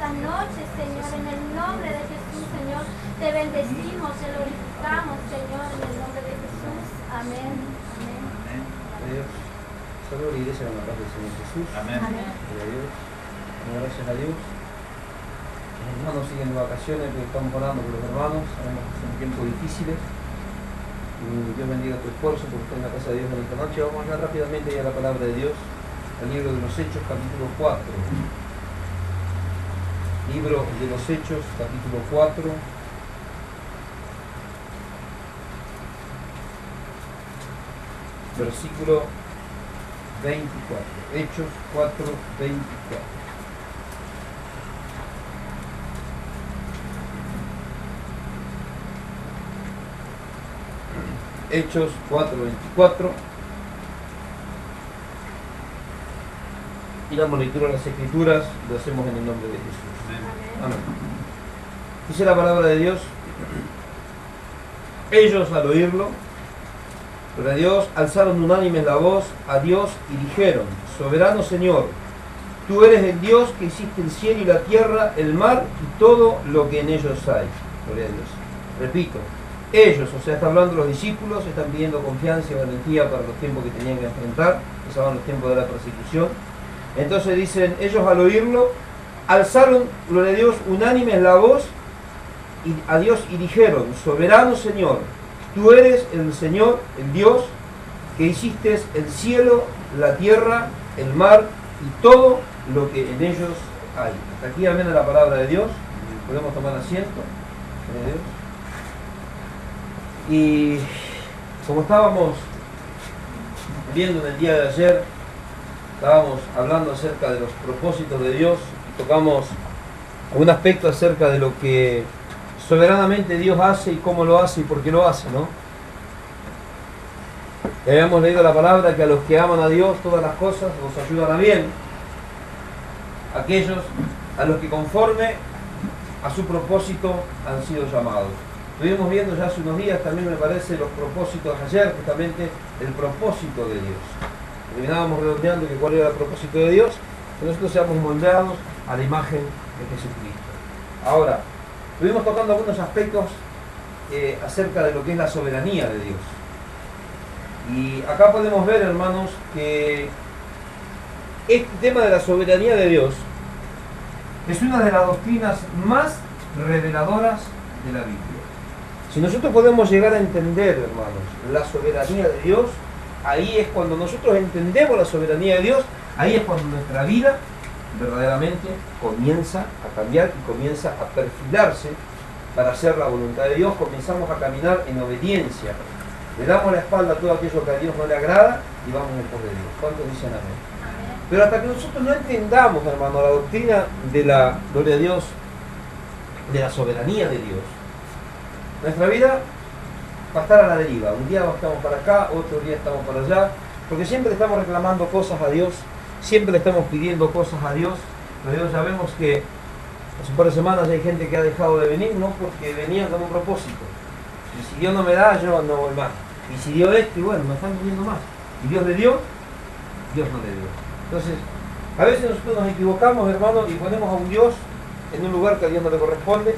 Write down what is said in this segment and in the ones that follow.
esta noche, Señor, en el nombre de Jesús, Señor. Te bendecimos, te glorificamos, Señor, en el nombre de Jesús. Amén. Amén. Dios. Salud a la iglesia con la paz del Señor Jesús. Amén. Amén. Gloria a Dios. Gracias a Dios. Los hermanos siguen de vacaciones, que estamos orando por los hermanos. Sabemos que son tiempos difíciles. Y Dios bendiga tu esfuerzo por estar en la casa de Dios en esta noche. Vamos a hablar rápidamente ya la palabra de Dios. El libro de los Hechos, capítulo 4. Libro de los Hechos, capítulo 4. Versículo 24. Hechos 4, 24. Hechos 4, 24. Y damos lectura a las Escrituras, lo hacemos en el nombre de Jesús. Amén. Dice la palabra de Dios: ellos al oírlo, pero a Dios, alzaron unánimes la voz a Dios y dijeron: soberano Señor, tú eres el Dios que hiciste el cielo y la tierra, el mar y todo lo que en ellos hay. Gloria a Dios. Repito, ellos, o sea, está hablando los discípulos, están pidiendo confianza y valentía para los tiempos que tenían que enfrentar, que estaban los tiempos de la persecución. Entonces dicen, ellos al oírlo, alzaron, gloria a Dios, unánimes la voz a Dios y dijeron: soberano Señor, tú eres el Señor, el Dios, que hiciste el cielo, la tierra, el mar y todo lo que en ellos hay. Hasta aquí amén a la palabra de Dios. Podemos tomar asiento. Gloria a Dios. Y como estábamos viendo en el día de ayer, estábamos hablando acerca de los propósitos de Dios, tocamos un aspecto acerca de lo que soberanamente Dios hace y cómo lo hace y por qué lo hace, ¿no? Y habíamos leído la palabra que a los que aman a Dios todas las cosas nos ayudan a bien, aquellos a los que conforme a su propósito han sido llamados. Estuvimos viendo ya hace unos días también, me parece, los propósitos ayer, justamente el propósito de Dios. Terminábamos redondeando que cuál era el propósito de Dios, que nosotros seamos moldeados a la imagen de Jesucristo. Ahora, estuvimos tocando algunos aspectos acerca de lo que es la soberanía de Dios. Y acá podemos ver, hermanos, que este tema de la soberanía de Dios es una de las doctrinas más reveladoras de la Biblia. Si nosotros podemos llegar a entender, hermanos, la soberanía de Dios, ahí es cuando nosotros entendemos la soberanía de Dios, ahí es cuando nuestra vida verdaderamente comienza a cambiar y comienza a perfilarse para hacer la voluntad de Dios. Comenzamos a caminar en obediencia. Le damos la espalda a todo aquello que a Dios no le agrada y vamos en pos de Dios. ¿Cuántos dicen amén? Pero hasta que nosotros no entendamos, hermano, la doctrina de la gloria a Dios, de la soberanía de Dios, nuestra vida va a estar a la deriva. Un día estamos para acá, otro día estamos para allá, porque siempre estamos reclamando cosas a Dios, siempre le estamos pidiendo cosas a Dios. Pero Dios, sabemos que hace un par de semanas hay gente que ha dejado de venir, no porque venían con un propósito. Y si Dios no me da, yo no voy más. Y si dio esto, y bueno, me están viniendo más. Y Dios le dio, Dios no le dio. Entonces, a veces nosotros nos equivocamos, hermano, y ponemos a un Dios en un lugar que a Dios no le corresponde.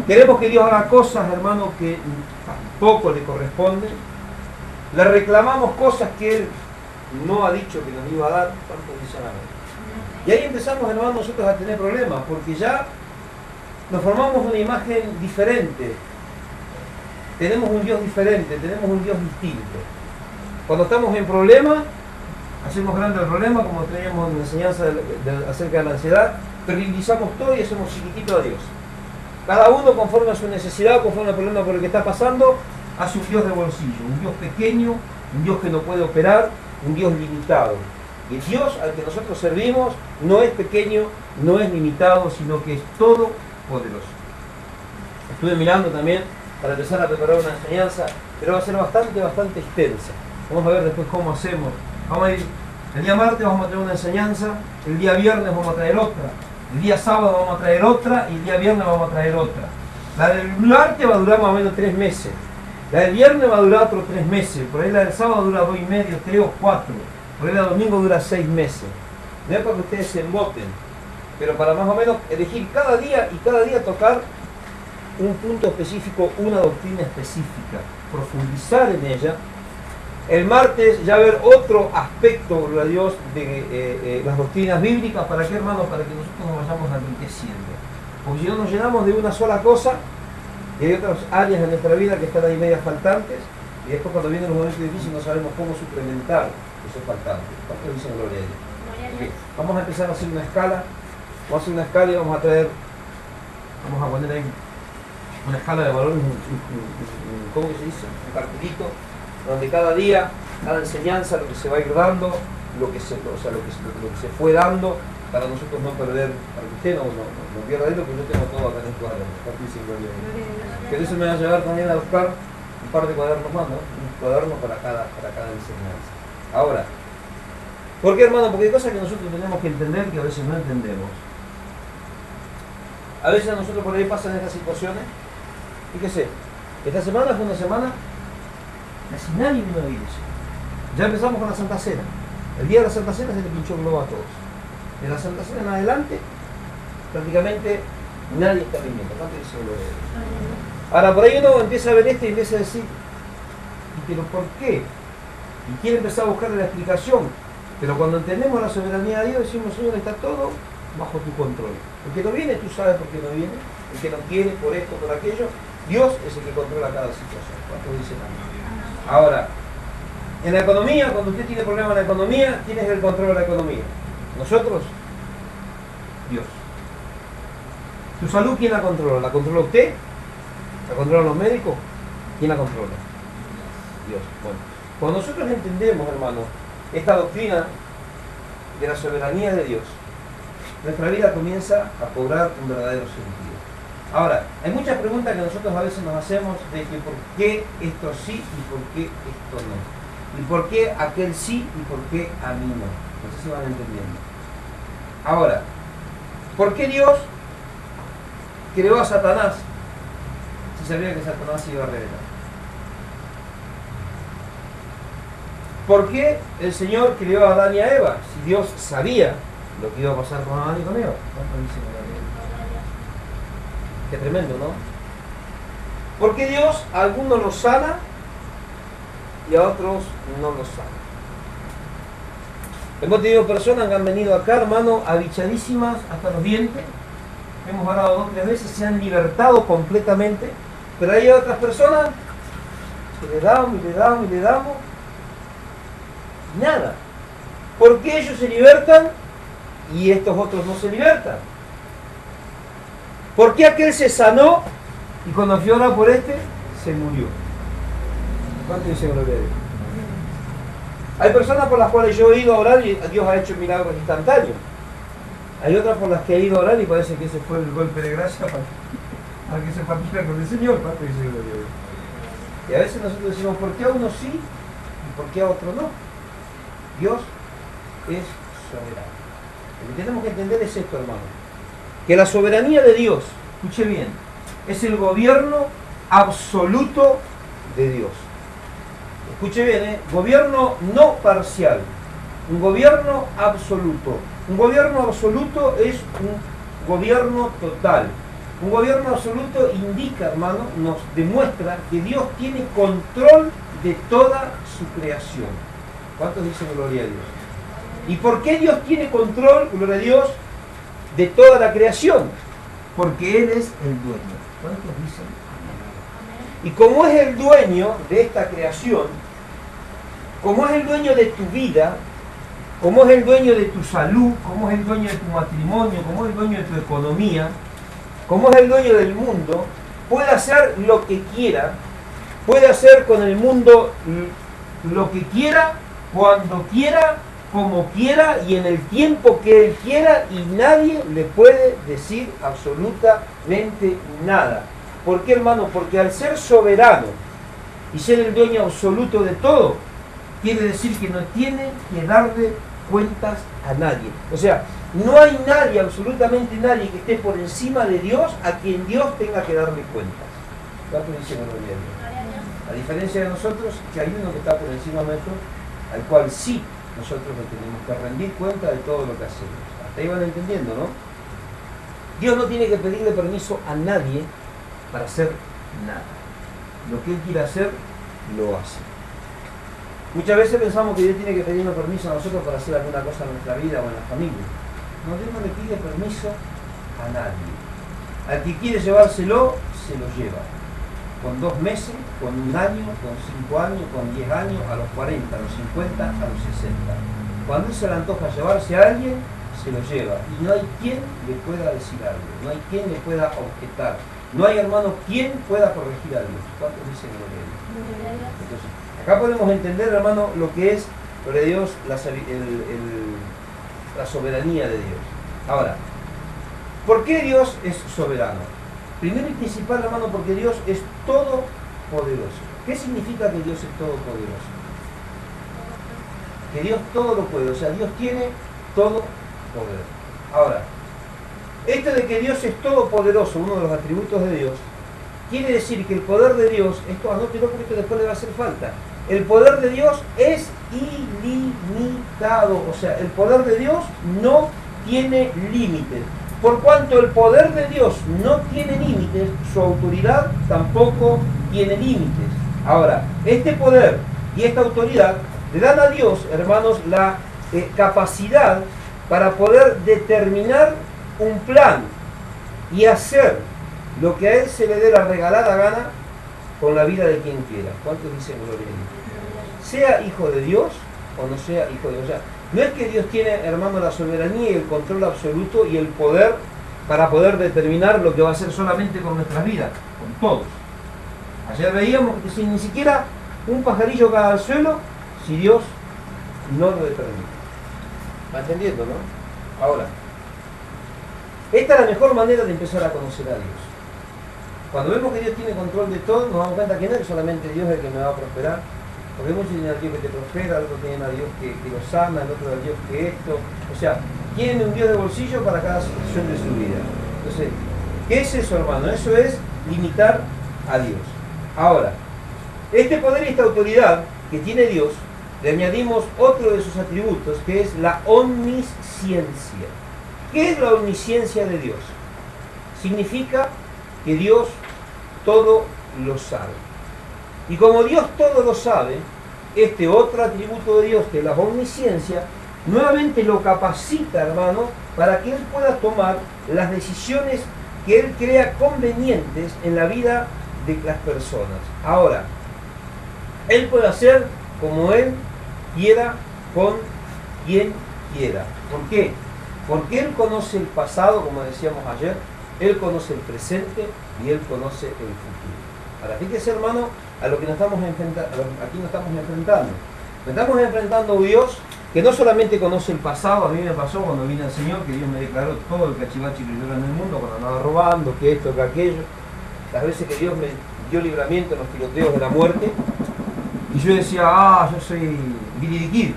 Queremos que Dios haga cosas, hermano, que tampoco le corresponden. Le reclamamos cosas que Él no ha dicho que nos iba a dar. ¿Cuánto dicen amén? Y ahí empezamos, hermano, nosotros a tener problemas, porque ya nos formamos una imagen diferente. Tenemos un Dios diferente, tenemos un Dios distinto. Cuando estamos en problemas, hacemos grande el problema, como teníamos en la enseñanza acerca de la ansiedad, priorizamos todo y hacemos chiquitito a Dios. Cada uno conforme a su necesidad, conforme al problema por el que está pasando, hace un Dios de bolsillo, un Dios pequeño, un Dios que no puede operar, un Dios limitado. Y el Dios al que nosotros servimos no es pequeño, no es limitado, sino que es todopoderoso. Estuve mirando también para empezar a preparar una enseñanza, pero va a ser bastante extensa. Vamos a ver después cómo hacemos. Vamos a ir, el día martes vamos a traer una enseñanza, el día viernes vamos a traer otra, el día sábado vamos a traer otra y el día viernes vamos a traer otra. La del martes va a durar más o menos 3 meses, la del viernes va a durar otros 3 meses, por ahí la del sábado dura 2 y medio, 3 o 4, por ahí la del domingo dura 6 meses. No es para que ustedes se emboten, pero para más o menos elegir cada día y cada día tocar un punto específico, una doctrina específica, profundizar en ella. El martes ya ver otro aspecto, gloria a Dios, de las doctrinas bíblicas. ¿Para qué, hermanos? Para que nosotros nos vayamos enriqueciendo. Porque si no nos llenamos de una sola cosa, y hay otras áreas en nuestra vida que están ahí medias faltantes, y después cuando vienen los momentos difíciles no sabemos cómo suplementar esos faltantes. ¿Cuántos dicen gloria a Dios? Okay. Vamos a empezar a hacer una escala. Vamos a hacer una escala y vamos a traer, vamos a poner ahí una escala de valores, ¿cómo se dice? Un cartelito, donde cada día, cada enseñanza, lo que se va a ir dando, lo que se fue dando, para nosotros no perder, para que usted no pierda esto, porque yo tengo todo acá en el cuaderno. Que eso me va a llevar también a buscar un par de cuadernos más, ¿no? Un cuaderno para cada enseñanza. Ahora, ¿por qué, hermano? Porque hay cosas que nosotros tenemos que entender que a veces no entendemos. A veces a nosotros por ahí pasan estas situaciones. Fíjese, esta semana fue una semana, casi nadie vino a la iglesia. Ya empezamos con la Santa Cena. El día de la Santa Cena se le pinchó el globo a todos. De la Santa Cena en adelante, prácticamente nadie está viniendo. Ahora, por ahí uno empieza a ver esto y empieza a decir, ¿pero por qué? Y quiere empezar a buscarle la explicación. Pero cuando entendemos la soberanía de Dios, decimos, Señor, está todo bajo tu control. El que no viene, tú sabes por qué no viene. El que no quiere, por esto, por aquello. Dios es el que controla cada situación. ¿Cuánto dicen amén? Ahora, en la economía, cuando usted tiene problemas en la economía, ¿quién es el control de la economía? ¿Nosotros? Dios. ¿Su salud quién la controla? ¿La controla usted? ¿La controlan los médicos? ¿Quién la controla? Dios. Bueno, cuando nosotros entendemos, hermano, esta doctrina de la soberanía de Dios, nuestra vida comienza a cobrar un verdadero sentido. Ahora, hay muchas preguntas que nosotros a veces nos hacemos de que por qué esto sí y por qué esto no. Y por qué aquel sí y por qué a mí no. No sé si van entendiendo. Ahora, ¿por qué Dios creó a Satanás si sabía que Satanás se iba a revelar? ¿Por qué el Señor creó a Adán y a Eva si Dios sabía lo que iba a pasar con Adán y con Eva? Qué tremendo, ¿no? ¿Por qué Dios a algunos los sana y a otros no los sana? Hemos tenido personas que han venido acá, hermano, abichadísimas hasta los dientes. Hemos hablado 2 o 3 veces, se han libertado completamente. Pero hay otras personas que le damos y le damos y le damos. Nada. ¿Por qué ellos se libertan y estos otros no se libertan? ¿Por qué aquel se sanó y cuando fui a orar por este, se murió? ¿Cuánto dice gloria a Dios? Hay personas por las cuales yo he ido a orar y Dios ha hecho milagros instantáneos. Hay otras por las que he ido a orar y parece que ese fue el golpe de gracia para que se partiera con el Señor. ¿Cuánto dice gloria a Dios? Y a veces nosotros decimos, ¿por qué a uno sí y por qué a otro no? Dios es soberano. Lo que tenemos que entender es esto, hermano. Que la soberanía de Dios, escuche bien, es el gobierno absoluto de Dios. Escuche bien, gobierno no parcial, un gobierno absoluto. Un gobierno absoluto es un gobierno total. Un gobierno absoluto indica, hermano, nos demuestra que Dios tiene control de toda su creación. ¿Cuántos dicen gloria a Dios? ¿Y por qué Dios tiene control, gloria a Dios, de toda la creación? Porque Él es el dueño. ¿Cuántos dicen? Y como es el dueño de esta creación, como es el dueño de tu vida, como es el dueño de tu salud, como es el dueño de tu matrimonio, como es el dueño de tu economía, como es el dueño del mundo, puede hacer lo que quiera, puede hacer con el mundo lo que quiera, cuando quiera, como quiera y en el tiempo que Él quiera, y nadie le puede decir absolutamente nada. ¿Por qué, hermano? Porque al ser soberano y ser el dueño absoluto de todo, quiere decir que no tiene que darle cuentas a nadie. O sea, no hay nadie, absolutamente nadie, que esté por encima de Dios a quien Dios tenga que darle cuentas. ¿Cuánto dicen gloria a Dios? A diferencia de nosotros, que hay uno que está por encima nuestro, al cual sí nosotros le tenemos que rendir cuenta de todo lo que hacemos. Hasta ahí van entendiendo, ¿no? Dios no tiene que pedirle permiso a nadie para hacer nada. Lo que Él quiere hacer, lo hace. Muchas veces pensamos que Dios tiene que pedirnos permiso a nosotros para hacer alguna cosa en nuestra vida o en la familia. No, Dios no le pide permiso a nadie. Al que quiere llevárselo, se lo lleva. Con 2 meses, con 1 año, con 5 años, con 10 años, a los 40, a los 50, a los 60. Cuando Él se le antoja llevarse a alguien, se lo lleva. Y no hay quien le pueda decir algo. No hay quien le pueda objetar. No hay, hermano, quien pueda corregir a Dios. ¿Cuántos dicen gloria a Dios? Entonces, acá podemos entender, hermano, lo que es, gloria a Dios, la soberanía de Dios. Ahora, ¿por qué Dios es soberano? Primero y principal, hermano, porque Dios es todopoderoso. ¿Qué significa que Dios es todopoderoso? Que Dios todo lo puede, o sea, Dios tiene todo poder. Ahora, esto de que Dios es todopoderoso, uno de los atributos de Dios, quiere decir que el poder de Dios, esto anótelo porque esto después le va a hacer falta, el poder de Dios es ilimitado, o sea, el poder de Dios no tiene límites. Por cuanto el poder de Dios no tiene límites, su autoridad tampoco tiene límites. Ahora, este poder y esta autoridad le dan a Dios, hermanos, la capacidad para poder determinar un plan y hacer lo que a Él se le dé la regalada gana con la vida de quien quiera. ¿Cuántos dicen gloria a Dios? Sea hijo de Dios o no sea hijo de Dios. O sea, no es que Dios tiene, hermano, la soberanía y el control absoluto y el poder para poder determinar lo que va a hacer solamente con nuestras vidas, con todos. Ayer veíamos que si ni siquiera un pajarillo cae al suelo, si Dios no lo determina. ¿Va entendiendo, no? Ahora, esta es la mejor manera de empezar a conocer a Dios. Cuando vemos que Dios tiene control de todo, nos damos cuenta que no es solamente Dios el que me va a prosperar, porque muchos tienen a Dios que te prospera, otros tienen a Dios que lo sana, el otro a Dios que esto. O sea, tienen un Dios de bolsillo para cada situación de su vida. Entonces, ¿qué es eso, hermano? Eso es limitar a Dios. Ahora, este poder y esta autoridad que tiene Dios, le añadimos otro de sus atributos, que es la omnisciencia. ¿Qué es la omnisciencia de Dios? Significa que Dios todo lo sabe. Y como Dios todo lo sabe, este otro atributo de Dios, que es la omnisciencia, nuevamente lo capacita, hermano, para que Él pueda tomar las decisiones que Él crea convenientes en la vida de las personas. Ahora, Él puede hacer como Él quiera, con quien quiera. ¿Por qué? Porque Él conoce el pasado, como decíamos ayer, Él conoce el presente y Él conoce el futuro. Ahora, fíjese, hermano, a lo que nos estamos enfrentando, aquí nos estamos enfrentando. Nos estamos enfrentando a un Dios que no solamente conoce el pasado. A mí me pasó cuando vine al Señor, que Dios me declaró todo el cachivache que yo era en el mundo, cuando andaba robando, que esto, que aquello. Las veces que Dios me dio libramiento en los tiroteos de la muerte, y yo decía, yo soy Billy the Kid.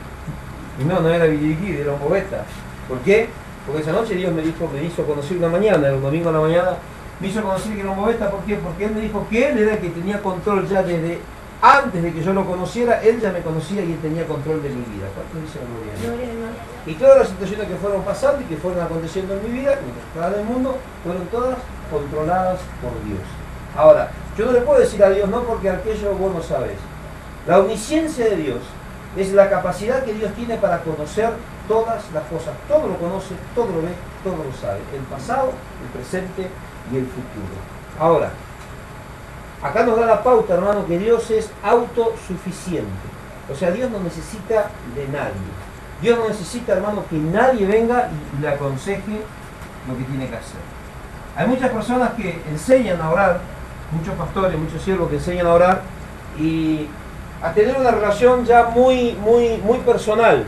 Y no era Billy the Kid, era un poeta. ¿Por qué? Porque esa noche Dios me hizo conocer una mañana, el domingo a la mañana, me hizo conocer que era un poeta. ¿Por qué? Porque Él me dijo que Él era el que tenía control ya desde antes de que yo lo conociera. Él ya me conocía y Él tenía control de mi vida. ¿Cuánto dice la gloria? Y todas las situaciones que fueron pasando y que fueron aconteciendo en mi vida, mientras estaba en el mundo, fueron todas controladas por Dios. Ahora, yo no le puedo decir a Dios, no, porque aquello vos no sabés. La omnisciencia de Dios es la capacidad que Dios tiene para conocer todas las cosas. Todo lo conoce, todo lo ve, todo lo sabe. El pasado, el presente y el futuro. Ahora, acá nos da la pauta, hermano, que Dios es autosuficiente. O sea, Dios no necesita de nadie. Dios no necesita, hermano, que nadie venga y le aconseje lo que tiene que hacer. Hay muchas personas que enseñan a orar, muchos pastores, muchos siervos que enseñan a orar y a tener una relación ya muy personal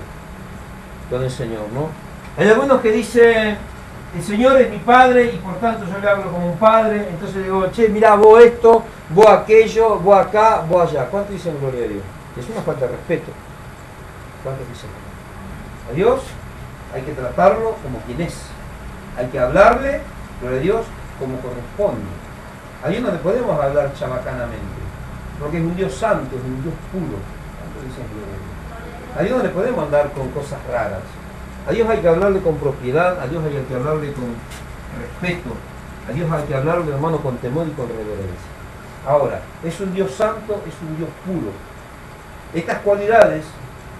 con el Señor, ¿no? Hay algunos que dicen, el Señor es mi Padre y por tanto yo le hablo como un padre. Entonces digo, che, mirá, vos esto, vos aquello, vos acá, vos allá. ¿Cuánto dicen gloria a Dios? Es una falta de respeto. ¿Cuántos dicen? A Dios hay que tratarlo como quien es. Hay que hablarle, gloria a Dios, como corresponde. A Dios no le podemos hablar chabacanamente, porque es un Dios santo, es un Dios puro. ¿Cuántos dicen gloria a Dios? A Dios no le podemos andar con cosas raras. A Dios hay que hablarle con propiedad, a Dios hay que hablarle respeto. A Dios hay que hablarlo, hermano, con temor y con reverencia. Ahora, es un Dios santo, es un Dios puro. Estas cualidades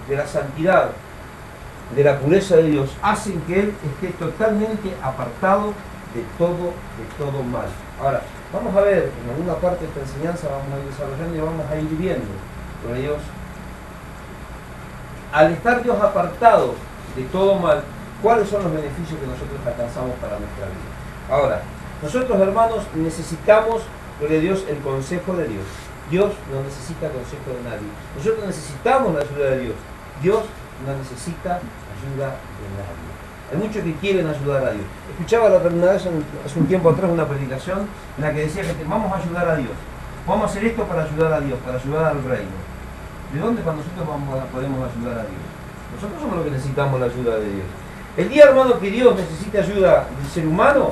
de la santidad, de la pureza de Dios, hacen que Él esté totalmente apartado de todo mal. Ahora, vamos a ver, en alguna parte de esta enseñanza vamos a ir desarrollando y vamos a ir viendo, por Dios, al estar Dios apartado de todo mal, ¿cuáles son los beneficios que nosotros alcanzamos para nuestra vida? Ahora, nosotros, hermanos, necesitamos, gloria a Dios, el consejo de Dios. Dios no necesita consejo de nadie. Nosotros necesitamos la ayuda de Dios. Dios no necesita ayuda de nadie. Hay muchos que quieren ayudar a Dios. Escuchaba una vez, hace un tiempo atrás, una predicación en la que decía que vamos a ayudar a Dios. Vamos a hacer esto para ayudar a Dios, para ayudar al reino. ¿De dónde para nosotros podemos ayudar a Dios? Nosotros somos los que necesitamos la ayuda de Dios. El día, hermano, que Dios necesite ayuda del ser humano,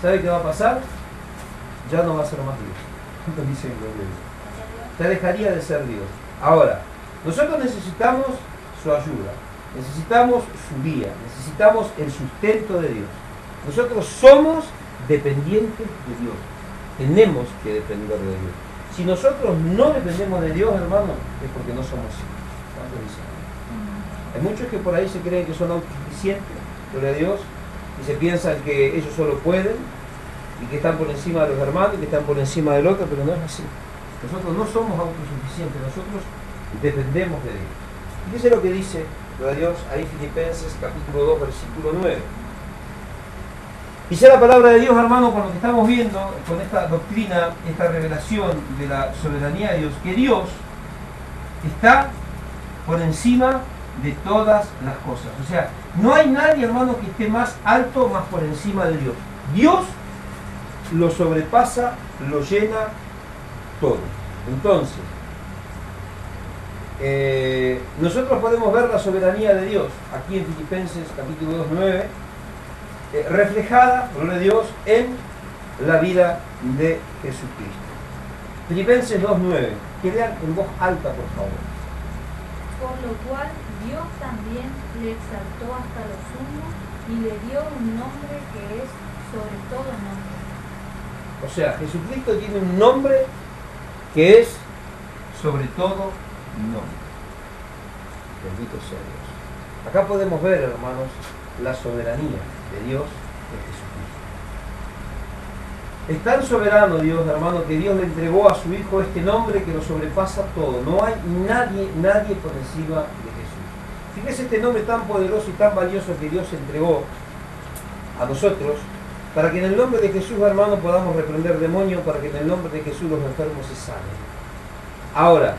¿sabe qué va a pasar? Ya no va a ser más Dios. ¿Cuántos dicen gloria a Dios? Ya dejaría de ser Dios. Ahora, nosotros necesitamos su ayuda, necesitamos su guía, necesitamos el sustento de Dios. Nosotros somos dependientes de Dios. Tenemos que depender de Dios. Si nosotros no dependemos de Dios, hermano, es porque no somos hijos. ¿Cuántos dicen? Hay muchos que por ahí se creen que son autosuficientes, gloria a Dios, y se piensan que ellos solo pueden, y que están por encima de los hermanos, y que están por encima del otro, pero no es así. Nosotros no somos autosuficientes, nosotros dependemos de Dios. Fíjese lo que dice, gloria a Dios, ahí Filipenses capítulo 2, versículo 9. Dice la palabra de Dios, hermano, con lo que estamos viendo, con esta doctrina, esta revelación de la soberanía de Dios, que Dios está por encima de todas las cosas. O sea, no hay nadie, hermano, que esté más alto, más por encima de Dios. Dios lo sobrepasa, lo llena todo. Entonces, nosotros podemos ver la soberanía de Dios aquí en Filipenses capítulo 2, 9, reflejada, gloria a Dios, en la vida de Jesucristo. Filipenses 2, 9, que lean en voz alta, por favor. Por lo cual Dios también le exaltó hasta lo sumo y le dio un nombre que es sobre todo nombre. O sea, Jesucristo tiene un nombre que es sobre todo nombre. Bendito sea Dios. Acá podemos ver, hermanos, la soberanía de Dios de Jesucristo. Es tan soberano Dios, hermano, que Dios le entregó a su Hijo este nombre que lo sobrepasa todo. No hay nadie por encima de Jesús. Fíjese este nombre tan poderoso y tan valioso que Dios entregó a nosotros, para que en el nombre de Jesús, hermano, podamos reprender demonios, para que en el nombre de Jesús los enfermos se sanen. Ahora,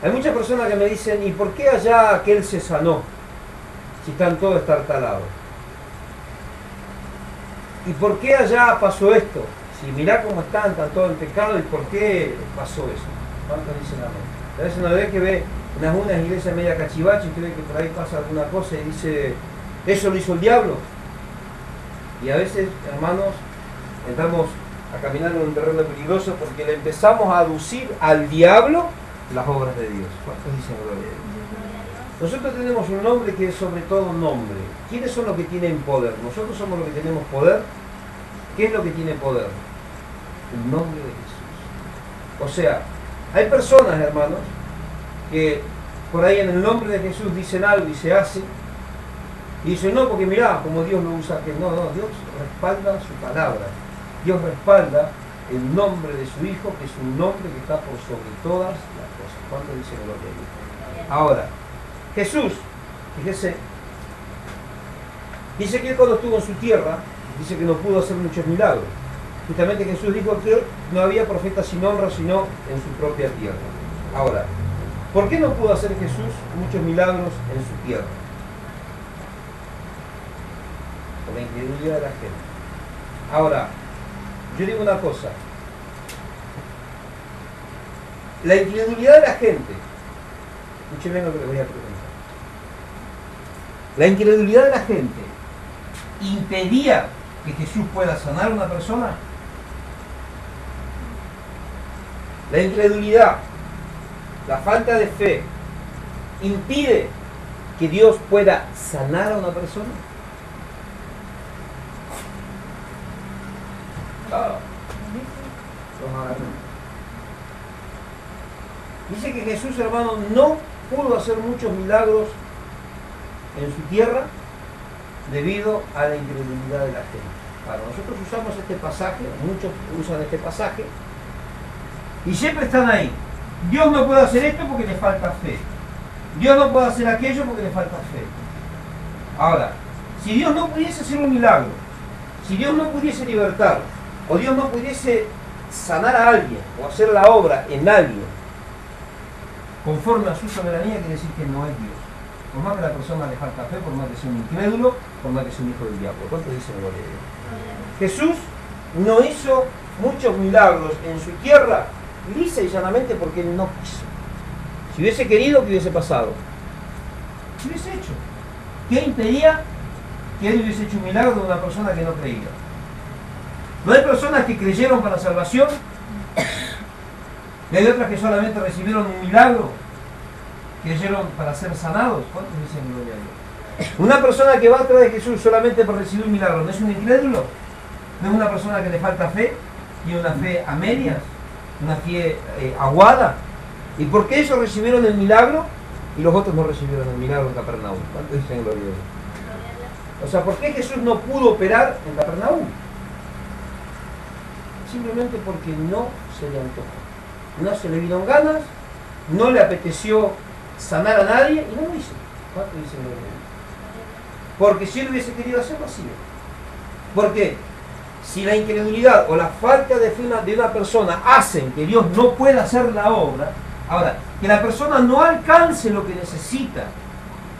hay muchas personas que me dicen, ¿y por qué allá aquel se sanó? Si están todos estartalados. ¿Y por qué allá pasó esto? Si mirá cómo están todos en pecado, ¿y por qué pasó eso? ¿Cuántos dicen amén? A veces uno ve que ve unas iglesias media cachivache, usted ve que por ahí pasa alguna cosa y dice, ¿eso lo hizo el diablo? Y a veces, hermanos, entramos a caminar en un terreno peligroso porque le empezamos a aducir al diablo las obras de Dios. ¿Cuántos dicen gloria a Dios? Nosotros tenemos un nombre que es sobre todo nombre. ¿Quiénes son los que tienen poder? Nosotros somos los que tenemos poder. ¿Qué es lo que tiene poder? El nombre de Jesús. O sea, hay personas, hermanos, que por ahí en el nombre de Jesús dicen algo y se hace. Y dicen, no, porque mirá, como Dios lo usa, que no, Dios respalda su palabra. Dios respalda el nombre de su Hijo, que es un nombre que está por sobre todas las cosas. ¿Cuánto dicen gloria a Dios? Ahora, Jesús, fíjese, dice que él cuando estuvo en su tierra, dice que no pudo hacer muchos milagros. Justamente Jesús dijo que no había profeta sin honra, sino en su propia tierra. Ahora, ¿por qué no pudo hacer Jesús muchos milagros en su tierra? Por la incredulidad de la gente. Ahora, yo digo una cosa. La incredulidad de la gente, escúcheme lo que les voy a preguntar. La incredulidad de la gente impedía que Jesús pueda sanar a una persona. La incredulidad, la falta de fe, impide que Dios pueda sanar a una persona. Ah, los agarró. Dice que Jesús, hermano, no pudo hacer muchos milagros en su tierra debido a la incredulidad de la gente. Ahora, nosotros usamos este pasaje, muchos usan este pasaje, y siempre están ahí. Dios no puede hacer esto porque le falta fe. Dios no puede hacer aquello porque le falta fe. Ahora, si Dios no pudiese hacer un milagro, si Dios no pudiese libertar, o Dios no pudiese sanar a alguien, o hacer la obra en alguien, conforme a su soberanía, quiere decir que no es Dios. Por más que a la persona le falta fe, por más que sea un incrédulo, por más que sea un hijo del diablo. ¿Cuánto dicen gloria a Dios? Jesús no hizo muchos milagros en su tierra, lisa y llanamente porque Él no quiso. Si hubiese querido, ¿qué hubiese pasado? ¿Qué hubiese hecho? ¿Qué impedía que Él hubiese hecho un milagro de una persona que no creía? ¿No hay personas que creyeron para salvación? ¿Y hay otras que solamente recibieron un milagro? ¿Creyeron para ser sanados? ¿Cuántos dicen gloria a Dios? Una persona que va atrás de Jesús solamente por recibir un milagro, ¿no es un incrédulo? ¿No es una persona que le falta fe? ¿Tiene una fe a medias? ¿Una fe aguada? ¿Y por qué ellos recibieron el milagro y los otros no recibieron el milagro en Capernaum? ¿Cuántos dicen gloria a Dios? O sea, ¿por qué Jesús no pudo operar en Capernaum? Simplemente porque no se le antojó. No se le vieron ganas, no le apeteció sanar a nadie y no lo hizo. ¿Cuántos dicen gloria a Dios? Porque si él hubiese querido hacerlo, así. Porque si la incredulidad o la falta de fe de una persona hacen que Dios no pueda hacer la obra, ahora, que la persona no alcance lo que necesita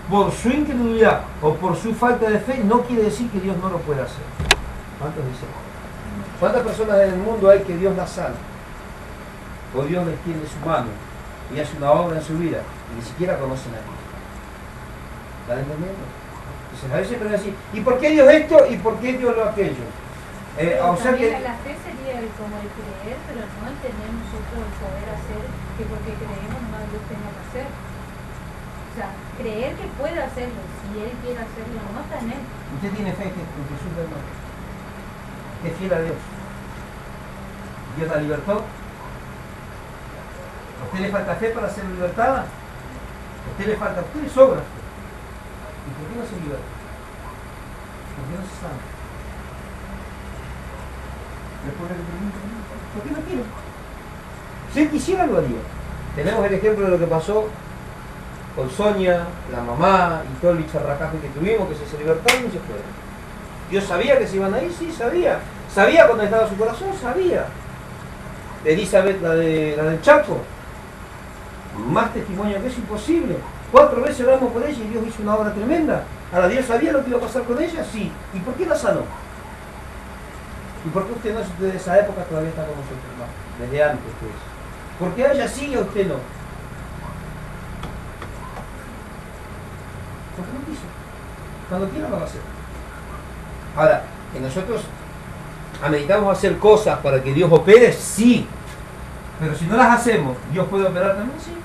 por su incredulidad o por su falta de fe, no quiere decir que Dios no lo pueda hacer. ¿Cuántos dicen? ¿Cuántas personas en el mundo hay que Dios las sana? O Dios les tiende su mano y hace una obra en su vida y ni siquiera conocen a Dios. ¿Están entendiendo? Entonces a veces me decir, ¿y por qué Dios esto y por qué Dios lo aquello? O sea que la fe sería como el creer, pero no el tener nosotros el poder hacer que porque creemos no Dios tenga que hacer. O sea, creer que puede hacerlo, si Él quiere hacerlo, no está en Él. Usted tiene fe en Jesús del Norte. Es fiel a Dios. Dios la libertó. ¿A usted le falta fe para ser libertada? ¿A usted le falta? ¿A usted le sobra fe? ¿Y por qué no se liberta? ¿Por qué no se sana? ¿Por qué no quiere? Si él quisiera, lo haría. Tenemos el ejemplo de lo que pasó con Sonia, la mamá y todo el bicharracaje que tuvimos, que se libertaron y se fueron. Dios sabía que se iban a ir, sí, sabía. Sabía cuando estaba su corazón, sabía. Elizabeth, la del Chaco, más testimonio que es imposible. 4 veces oramos por ella y Dios hizo una obra tremenda. Ahora, ¿Dios sabía lo que iba a pasar con ella? Sí. ¿Y por qué la sanó? ¿Y por qué usted no es de esa época todavía está con nosotros? No, desde antes pues. ¿Por qué a ella sí y a usted no? Porque no quiso. Cuando quiera lo va a hacer. Ahora, que nosotros ameritamos hacer cosas para que Dios opere, sí. Pero si no las hacemos, ¿Dios puede operar también? Sí.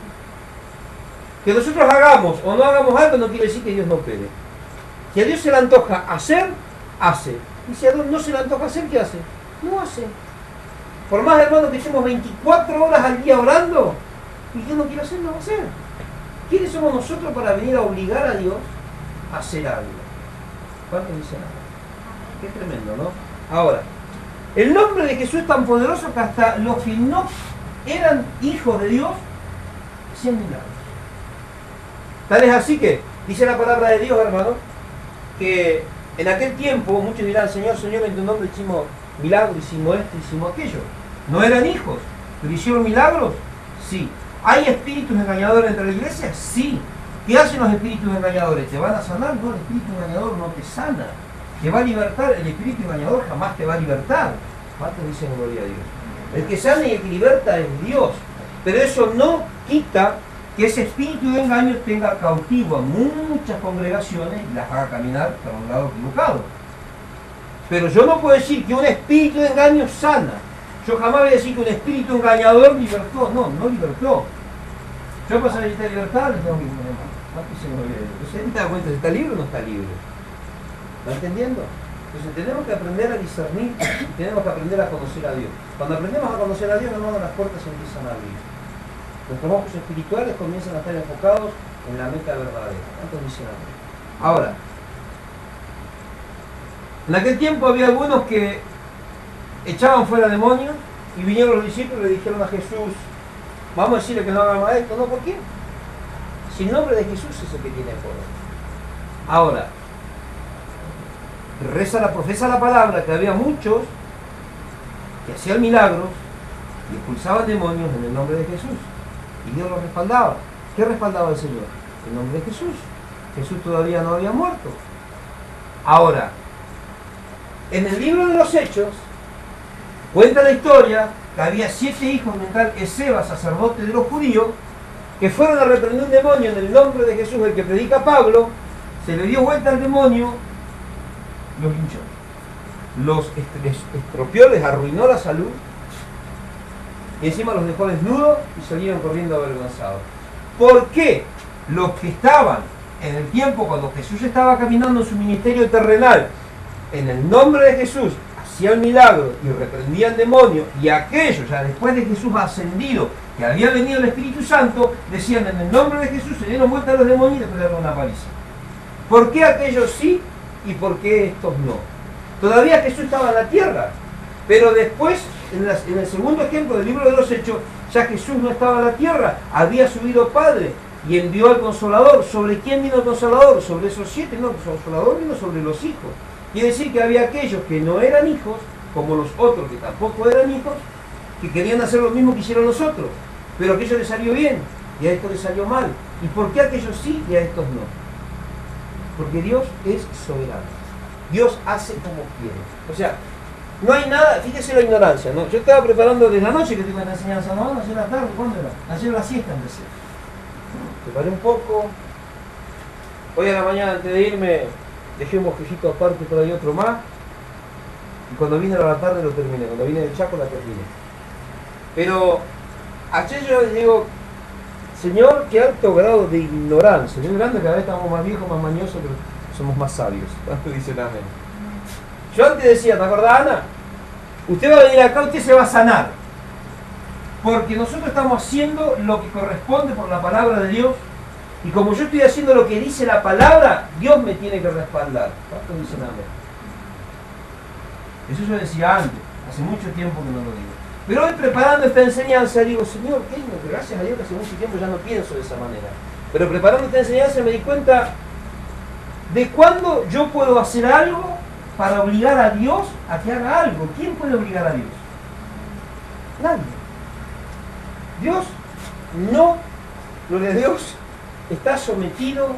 Que nosotros hagamos o no hagamos algo no quiere decir que Dios no opere. Si a Dios se le antoja hacer, hace. Y si a Dios no se le antoja hacer, ¿qué hace? No hace. Por más, hermanos, que estemos 24 horas al día orando, y Dios no quiere hacer, no va a hacer. ¿Quiénes somos nosotros para venir a obligar a Dios a hacer algo? ¿Cuántos dicen nada? Qué tremendo, ¿no? Ahora, el nombre de Jesús es tan poderoso que hasta los que no eran hijos de Dios hacían milagros. Tal es así que, dice la palabra de Dios, hermano, que en aquel tiempo muchos dirán, Señor, Señor, en tu nombre hicimos milagros, hicimos esto, hicimos aquello. No eran hijos, pero hicieron milagros, sí. ¿Hay espíritus engañadores entre la iglesia? Sí. ¿Qué hacen los espíritus engañadores? ¿Te van a sanar? No, el espíritu engañador no te sana. ¿Te va a libertar? El espíritu engañador jamás te va a libertar. ¿Cuántos dicen gloria a Dios? El que sana y el que liberta es Dios. Pero eso no quita que ese espíritu de engaño tenga cautivo a muchas congregaciones y las haga caminar para un lado equivocado. Pero yo no puedo decir que un espíritu de engaño sana. Yo jamás voy a decir que un espíritu engañador libertó. No, no libertó. Yo para saber si está libertad, les tengo que poner más. ¿Cuánto se me olvida? Entonces, ¿te das cuenta si está libre o no está libre? ¿Está entendiendo? Entonces tenemos que aprender a discernir y tenemos que aprender a conocer a Dios. Cuando aprendemos a conocer a Dios, hermano, las puertas se empiezan a abrir. Nuestros ojos espirituales comienzan a estar enfocados en la meta verdadera. ¿Cuántos dicen amén? Ahora, en aquel tiempo había algunos que echaban fuera demonios y vinieron los discípulos y le dijeron a Jesús, vamos a decirle que no haga más esto. No, ¿por qué? Si el nombre de Jesús es el que tiene poder. Ahora, profesa la palabra que había muchos que hacían milagros y expulsaban demonios en el nombre de Jesús. Y Dios los respaldaba. ¿Qué respaldaba el Señor? El nombre de Jesús. Jesús todavía no había muerto. Ahora, en el libro de los Hechos, cuenta la historia que había 7 hijos de tal Esceva, sacerdote de los judíos, que fueron a reprender un demonio en el nombre de Jesús, el que predica Pablo. Se le dio vuelta al demonio, los linchó, los estropeó, les arruinó la salud y encima los dejó desnudos y salieron corriendo avergonzados. ¿Por qué los que estaban en el tiempo cuando Jesús estaba caminando en su ministerio terrenal, en el nombre de Jesús, hacían milagros y reprendían demonios, y aquellos, ya después de Jesús ascendido, que había venido el Espíritu Santo, decían en el nombre de Jesús, se dieron vuelta a los demonios y después le dieron una paliza? ¿Por qué aquellos sí y por qué estos no? Todavía Jesús estaba en la tierra, pero después, en el segundo ejemplo del libro de los Hechos, ya Jesús no estaba en la tierra, había subido Padre y envió al Consolador. ¿Sobre quién vino el Consolador? Sobre esos 7, no, el Consolador vino sobre los hijos. Quiere decir que había aquellos que no eran hijos, como los otros que tampoco eran hijos, que querían hacer lo mismo que hicieron los otros, pero a aquellos les salió bien y a estos les salió mal. ¿Y por qué a aquellos sí y a estos no? Porque Dios es soberano. Dios hace como quiere. O sea, no hay nada, fíjese la ignorancia, ¿no? Yo estaba preparando desde la noche que tengo la enseñanza, no, ayer la tarde, ¿cuándo era? Ayer la siesta empecé. Preparé un poco. Hoy a la mañana antes de irme dejé un bosquejito aparte, por ahí otro más. Y cuando vine a la tarde lo terminé, cuando vine del Chaco la terminé. Pero ayer yo les digo, Señor, qué alto grado de ignorancia. Yo grande, cada vez estamos más viejos, más mañosos, pero somos más sabios. Dicen amén. Yo antes decía, ¿te acordás, Ana? Usted va a venir acá, usted se va a sanar. Porque nosotros estamos haciendo lo que corresponde por la palabra de Dios. Y como yo estoy haciendo lo que dice la palabra, Dios me tiene que respaldar. ¿Cuántos dicen amén? Eso yo decía antes, hace mucho tiempo que no lo digo. Pero hoy preparando esta enseñanza digo, Señor, ¿qué? Gracias a Dios que hace mucho tiempo ya no pienso de esa manera. Pero preparando esta enseñanza me di cuenta de cuándo yo puedo hacer algo para obligar a Dios a que haga algo. ¿Quién puede obligar a Dios? Nadie. Dios no, gloria a Dios, está sometido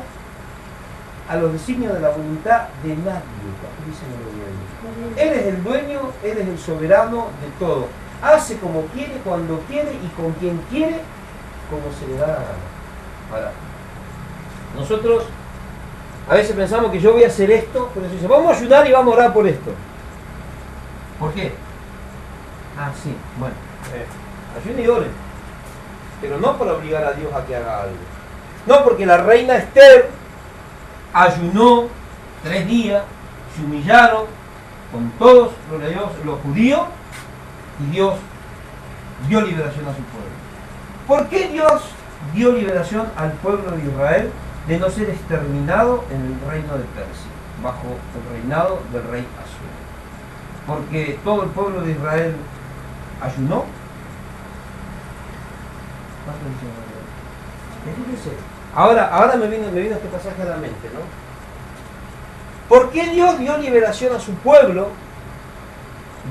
a los designios de la voluntad de nadie. Él es el dueño, Él es el soberano de todo. Hace como quiere, cuando quiere y con quien quiere, como se le da la gana. Ahora, nosotros a veces pensamos que yo voy a hacer esto, pero se dice, vamos a ayudar y vamos a orar por esto. ¿Por qué? Ah, sí, bueno, ayunen y oren, pero no para obligar a Dios a que haga algo. No, porque la reina Esther ayunó 3 días, se humillaron con todos los judíos y Dios dio liberación a su pueblo. ¿Por qué Dios dio liberación al pueblo de Israel de no ser exterminado en el reino de Persia, bajo el reinado del rey Asuero? Porque todo el pueblo de Israel ayunó. Ahora me vino este pasaje a la mente, ¿no? ¿Por qué Dios dio liberación a su pueblo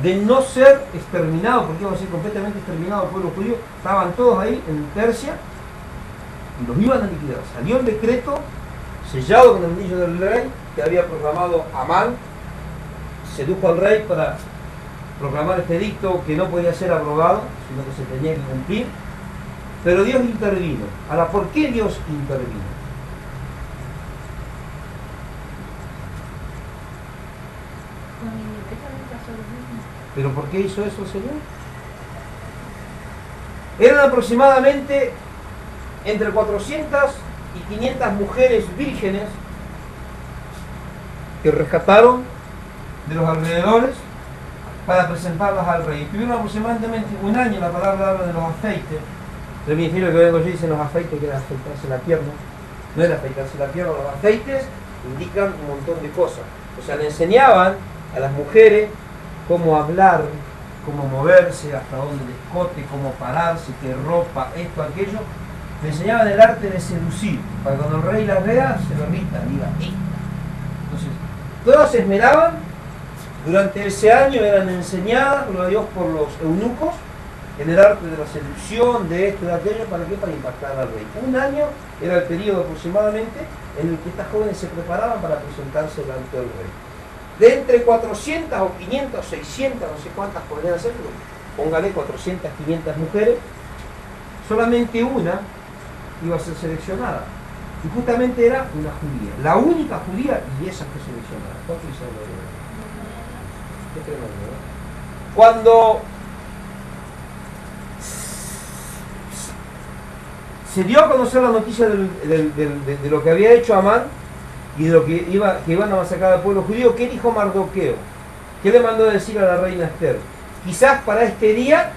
de no ser exterminado? ¿Por qué iba a ser completamente exterminado el pueblo judío? Estaban todos ahí en Persia y los iban a liquidar. Salió el decreto sellado con el anillo del rey que había proclamado Amán. Sedujo al rey para proclamar este edicto que no podía ser abrogado, sino que se tenía que cumplir. Pero Dios intervino. Ahora, ¿por qué Dios intervino? ¿Pero por qué hizo eso el Señor? Eran aproximadamente entre 400 y 500 mujeres vírgenes que rescataron de los alrededores para presentarlas al rey. Estuvieron aproximadamente un año. La palabra habla de los afeites. El ministerio que vengo yo dicen los afeites, que era afeitarse la pierna. No era afeitarse la pierna, los afeites indican un montón de cosas. O sea, le enseñaban a las mujeres cómo hablar, cómo moverse, hasta dónde el escote, cómo pararse, qué ropa, esto, aquello. Le enseñaban el arte de seducir, para que cuando el rey las vea, se lo rita, diga, esta. Entonces, todas se esmeraban, durante ese año eran enseñadas, gloria a Dios, por los eunucos, en el arte de la seducción, de esto, de aquello, ¿para qué? Para impactar al rey. Un año era el periodo aproximadamente en el que estas jóvenes se preparaban para presentarse delante del rey. De entre 400 o 500, 600, no sé cuántas podrían ser, póngale 400, 500 mujeres, solamente una iba a ser seleccionada. Y justamente era una judía, la única judía, y esa fue seleccionada. ¿Cuánto dice la Biblia? Qué tremendo, ¿no? Cuando se dio a conocer la noticia de lo que había hecho Amán y de lo que iban a masacrar al pueblo judío, ¿qué dijo Mardoqueo? ¿Qué le mandó a decir a la reina Esther? Quizás para este día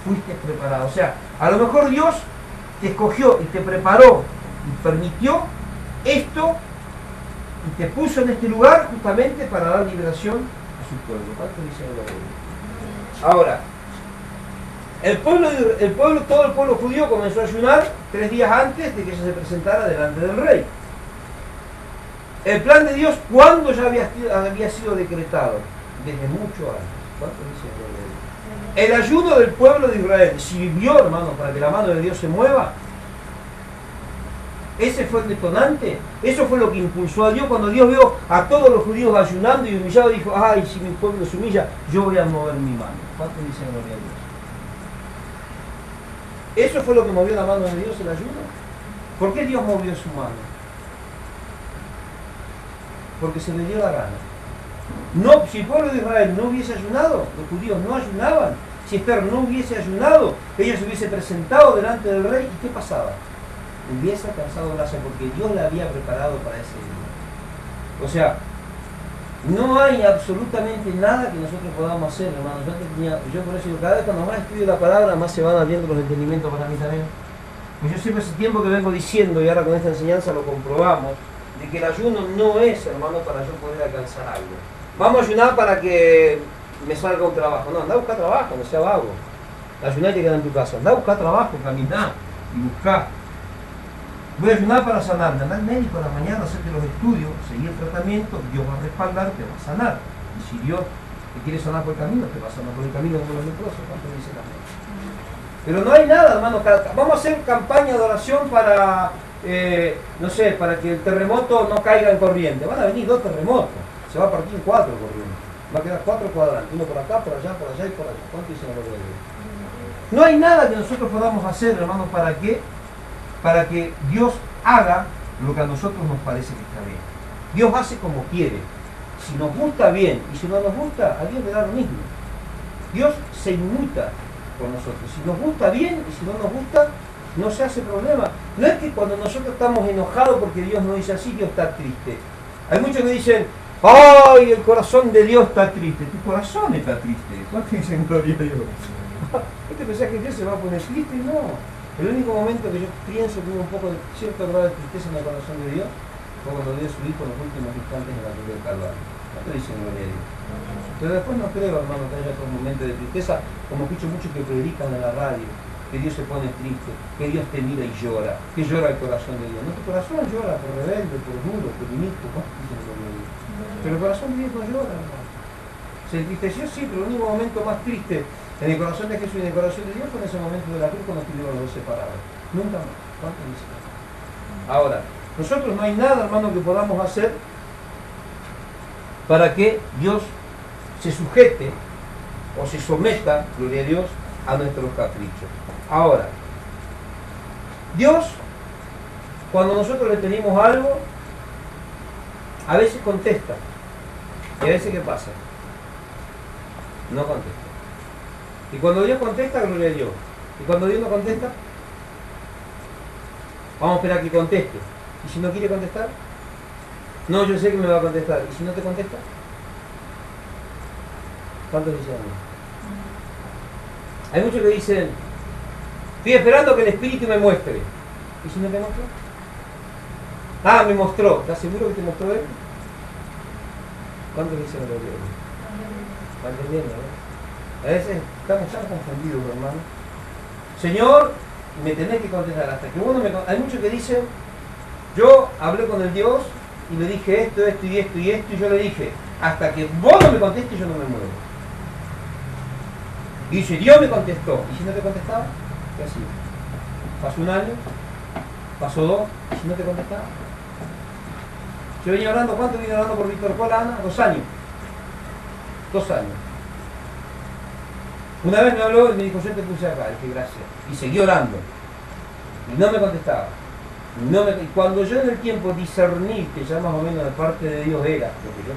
fuiste preparado. O sea, a lo mejor Dios te escogió y te preparó y permitió esto y te puso en este lugar justamente para dar liberación a su pueblo. ¿Cuánto dice la Biblia? Ahora, todo el pueblo judío comenzó a ayunar 3 días antes de que ella se presentara delante del rey. El plan de Dios, ¿cuándo ya había sido decretado? Desde mucho antes. ¿Cuánto dice la Biblia? El ayuno del pueblo de Israel sirvió, hermano, para que la mano de Dios se mueva. Ese fue el detonante. Eso fue lo que impulsó a Dios. Cuando Dios vio a todos los judíos ayunando y humillados, dijo, ay, si mi pueblo se humilla, yo voy a mover mi mano. ¿Cuánto dice la gloria a Dios? ¿Eso fue lo que movió la mano de Dios, el ayuno? ¿Por qué Dios movió su mano? Porque se le dio la gana. No, si el pueblo de Israel no hubiese ayunado, los judíos no ayunaban, si Esther no hubiese ayunado, ella se hubiese presentado delante del rey, ¿y qué pasaba? Hubiese alcanzado gracia porque Dios la había preparado para ese día. O sea, no hay absolutamente nada que nosotros podamos hacer, hermanos. Yo por eso, cada vez cuando más estudio la palabra, más se van abriendo los entendimientos para mí también. Pues yo siempre hace tiempo que vengo diciendo, y ahora con esta enseñanza lo comprobamos, de que el ayuno no es, hermano, para yo poder alcanzar algo. Vamos a ayunar para que me salga un trabajo. No, anda a buscar trabajo, no sea vago. Ayunar y te queda en tu casa. Anda a buscar trabajo, caminar y buscar. Voy a ayunar para sanarme. Anda al médico a la mañana, hacerte los estudios, seguir el tratamiento, Dios va a respaldar, te va a sanar. Y si Dios te quiere sanar por el camino, te va a sanar por el camino como los leprosos. ¿Cuánto dice la gente? Pero no hay nada, hermano. Vamos a hacer campaña de oración para, no sé, para que el terremoto no caiga en corriente. Van a venir 2 terremotos. Se va a partir en 4 corrientes. Va a quedar 4 cuadrantes. Uno por acá, por allá y por allá. ¿Cuánto dice la gloria de Dios? No hay nada que nosotros podamos hacer, hermano, ¿para qué? Para que Dios haga lo que a nosotros nos parece que está bien. Dios hace como quiere. Si nos gusta, bien. Y si no nos gusta, a Dios le da lo mismo. Dios se inmuta por nosotros. Si nos gusta, bien. Y si no nos gusta, no se hace problema. No es que cuando nosotros estamos enojados porque Dios no dice así, Dios está triste. Hay muchos que dicen, ¡ay, el corazón de Dios está triste! Tu corazón está triste. ¿Cuánto dicen gloria a Dios? ¿Este pensás que Dios se va a poner triste? No. El único momento que yo pienso que hubo un poco de cierto grado de tristeza en el corazón de Dios fue cuando dio su hijo en los últimos instantes en la cruz del Calvario. ¿Cuánto dicen gloria a Dios? Pero después no creo, hermano, que haya otro momento de tristeza, como escucho muchos que predican en la radio, que Dios se pone triste, que Dios te mira y llora, que llora el corazón de Dios. No, tu corazón llora por rebelde, por duro, por inicuo. ¿Cuánto dicen gloria a Dios? Pero el corazón de Dios no llora, hermano. Se entristeció, sí, pero el único momento más triste en el corazón de Jesús y en el corazón de Dios fue en ese momento de la cruz cuando estuvieron los 2 separados. Nunca más. ¿Cuánto dice? Ahora, nosotros no hay nada, hermano, que podamos hacer para que Dios se sujete o se someta, gloria a Dios, a nuestros caprichos. Ahora, Dios, cuando nosotros le pedimos algo, a veces contesta. ¿Y a veces qué pasa? No contesta. Y cuando Dios contesta, gloria a Dios. Y cuando Dios no contesta, vamos a esperar que conteste. ¿Y si no quiere contestar? No, yo sé que me va a contestar. ¿Y si no te contesta? ¿Cuántos dicen amén? Hay muchos que dicen, estoy esperando que el Espíritu me muestre. ¿Y si no te mostró? Ah, me mostró. ¿Estás seguro que te mostró él? ¿Cuántos dicen gloria a Dios? ¿Están entendiendo, no? A veces estamos tan confundidos, hermano. Señor, me tenés que contestar. Hasta que uno me... Hay muchos que dicen, yo hablé con el Dios y le dije esto, esto y esto y esto, y yo le dije, hasta que vos no me contestes, yo no me muevo. Y dice, Dios me contestó. ¿Y si no te contestaba? ¿Qué hacía? Pasó un año, pasó 2, ¿y si no te contestaba? Yo venía orando, ¿cuánto vine orando por Víctor Paul, Ana? 2 años. 2 años. Una vez me habló y me dijo, yo te puse acá, dije, gracias. Y seguí orando. Y no me contestaba. Y cuando yo en el tiempo discerní que ya más o menos de parte de Dios era, lo que yo,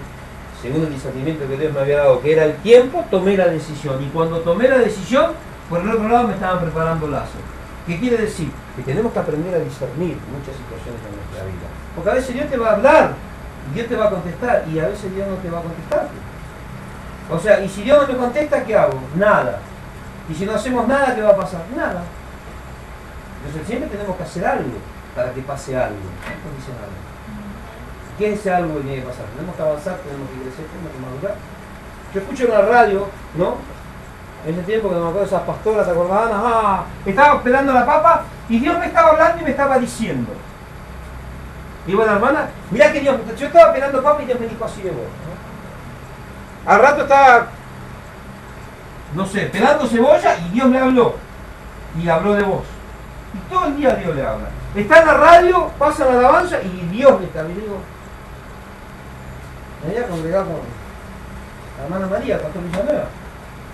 según el discernimiento que Dios me había dado, que era el tiempo, tomé la decisión. Y cuando tomé la decisión, por el otro lado me estaban preparando lazo. ¿Qué quiere decir? Que tenemos que aprender a discernir muchas situaciones en nuestra vida. Porque a veces Dios te va a hablar, y Dios te va a contestar, y a veces Dios no te va a contestar. O sea, y si Dios no me contesta, ¿qué hago? Nada. Y si no hacemos nada, ¿qué va a pasar? Nada. Entonces siempre tenemos que hacer algo para que pase algo. ¿Cuántos dicen algo? ¿Qué es ese algo que tiene que pasar? Tenemos que avanzar, tenemos que crecer, tenemos que madurar. Yo escucho en la radio, ¿no? En ese tiempo que no me acuerdo de esas pastoras, ¿te acordás? Estaba esperando la papa y Dios me estaba hablando y me estaba diciendo. Y bueno, hermana, mirá que Dios, yo estaba esperando papa y Dios me dijo así de vos, ¿no? Al rato estaba, no sé, pelando cebolla y Dios me habló. Y habló de vos. Y todo el día Dios le habla. Está en la radio, pasa la alabanza y Dios le está. Y digo, me voy a congregar con la hermana María, el pastor Villanueva.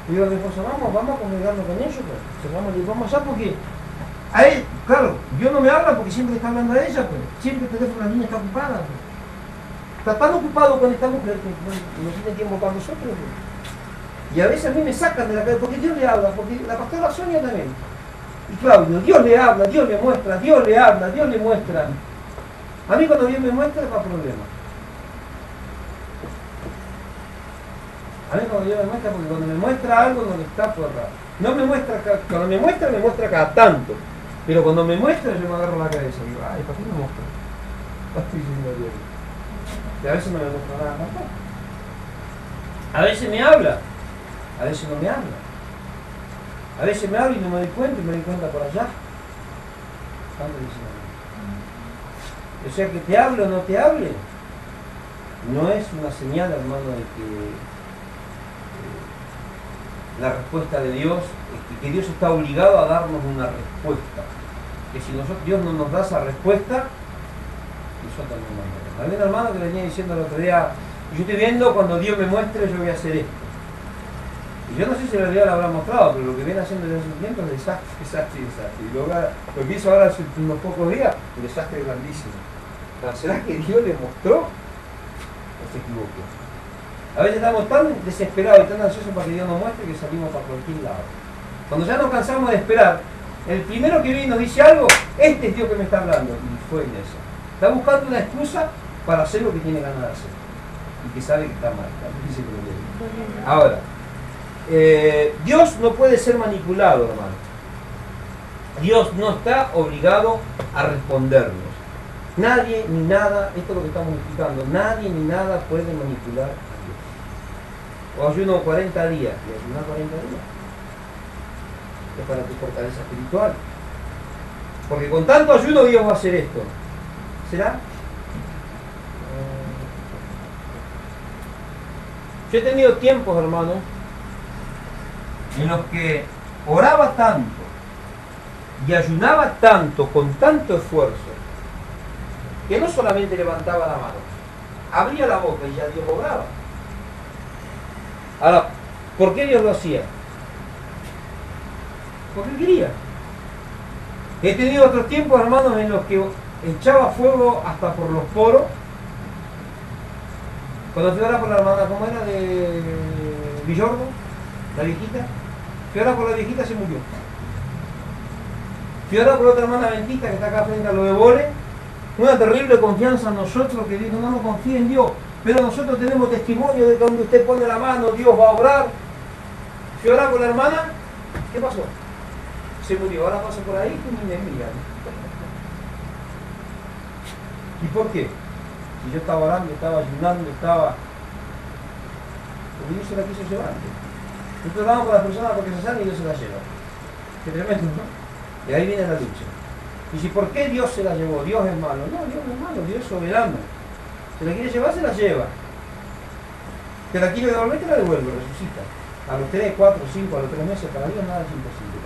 Y digo a mi esposa, vamos a congregarnos con ellos, pues. Vamos allá porque a él, claro, Dios no me habla porque siempre está hablando a ella, pues. Siempre el teléfono de la niña está ocupada, pues. Está tan ocupado con esta mujer que no tiene tiempo para nosotros, pues. Y a veces a mí me sacan de la cabeza, porque Dios le habla, porque la pastora Sonia también. Y Claudio, Dios le habla, Dios le muestra, Dios le habla, Dios le muestra. A mí cuando Dios me muestra es para problemas. A mí cuando Dios me muestra, porque cuando me muestra algo no le está por raro. No me muestra, cuando me muestra cada tanto. Pero cuando me muestra yo me agarro la cabeza y digo, ay, ¿para qué me muestra? Estoy diciendo Dios. Y a veces no me muestra nada tampoco. A veces me habla, a veces no me habla. A veces me habla y no me doy cuenta y me doy cuenta por allá. ¿Cuánto dicen? O sea, que te hable o no te hable, no es una señal, hermano, de que la respuesta de Dios, que Dios está obligado a darnos una respuesta. Que si Dios no nos da esa respuesta, nosotros no mandamos. Había un hermano que le venía diciendo el otro día, yo estoy viendo cuando Dios me muestre, yo voy a hacer esto. Y yo no sé si en realidad lo habrá mostrado, pero lo que viene haciendo desde hace tiempo es desastre. Y luego lo que hizo ahora hace unos pocos días, un desastre grandísimo. ¿Será que Dios le mostró? O se equivocó. A veces estamos tan desesperados y tan ansiosos para que Dios nos muestre que salimos para cualquier lado. Cuando ya nos cansamos de esperar, el primero que viene y nos dice algo, este es Dios que me está hablando. Y fue en eso. Está buscando una excusa para hacer lo que tiene ganas de hacer. Y que sabe que está mal. Ahora, Dios no puede ser manipulado, hermano. Dios no está obligado a respondernos. Nadie ni nada, esto es lo que estamos explicando, nadie ni nada puede manipular a Dios. O ayuno 40 días, y ayunar 40 días. Es para tu fortaleza espiritual. Porque con tanto ayuno Dios va a hacer esto. ¿Será? Yo he tenido tiempos, hermano, en los que oraba tanto y ayunaba tanto, con tanto esfuerzo, que no solamente levantaba la mano, abría la boca y ya Dios obraba. Ahora, ¿por qué Dios lo hacía? Porque Él quería. He tenido otros tiempos, hermanos, en los que echaba fuego hasta por los poros. Cuando fui a orar por la hermana, ¿cómo era? De Villordo, la viejita. Fui a orar por la viejita, se murió. Fui a orar por otra hermana adventista que está acá frente a lo de Bole. Una terrible confianza en nosotros que dijo, no confíe en Dios, pero nosotros tenemos testimonio de que cuando usted pone la mano, Dios va a obrar. Fui a orar con la hermana, ¿qué pasó? Se murió, ahora pasa por ahí y ni me miran. ¿Y por qué? Si yo estaba orando, estaba ayunando, estaba... Porque Dios se la quiso llevar. Nosotros oramos por las personas porque se sanan y Dios se las lleva. Qué tremendo, ¿no? Y ahí viene la lucha. Y si ¿por qué Dios se la llevó? Dios es malo. No, Dios no es malo, Dios es soberano. Se la quiere llevar, se la lleva. Que la quiere devolver, te la devuelve, resucita. A los 3, 4, 5, a los 3 meses, para Dios nada es imposible.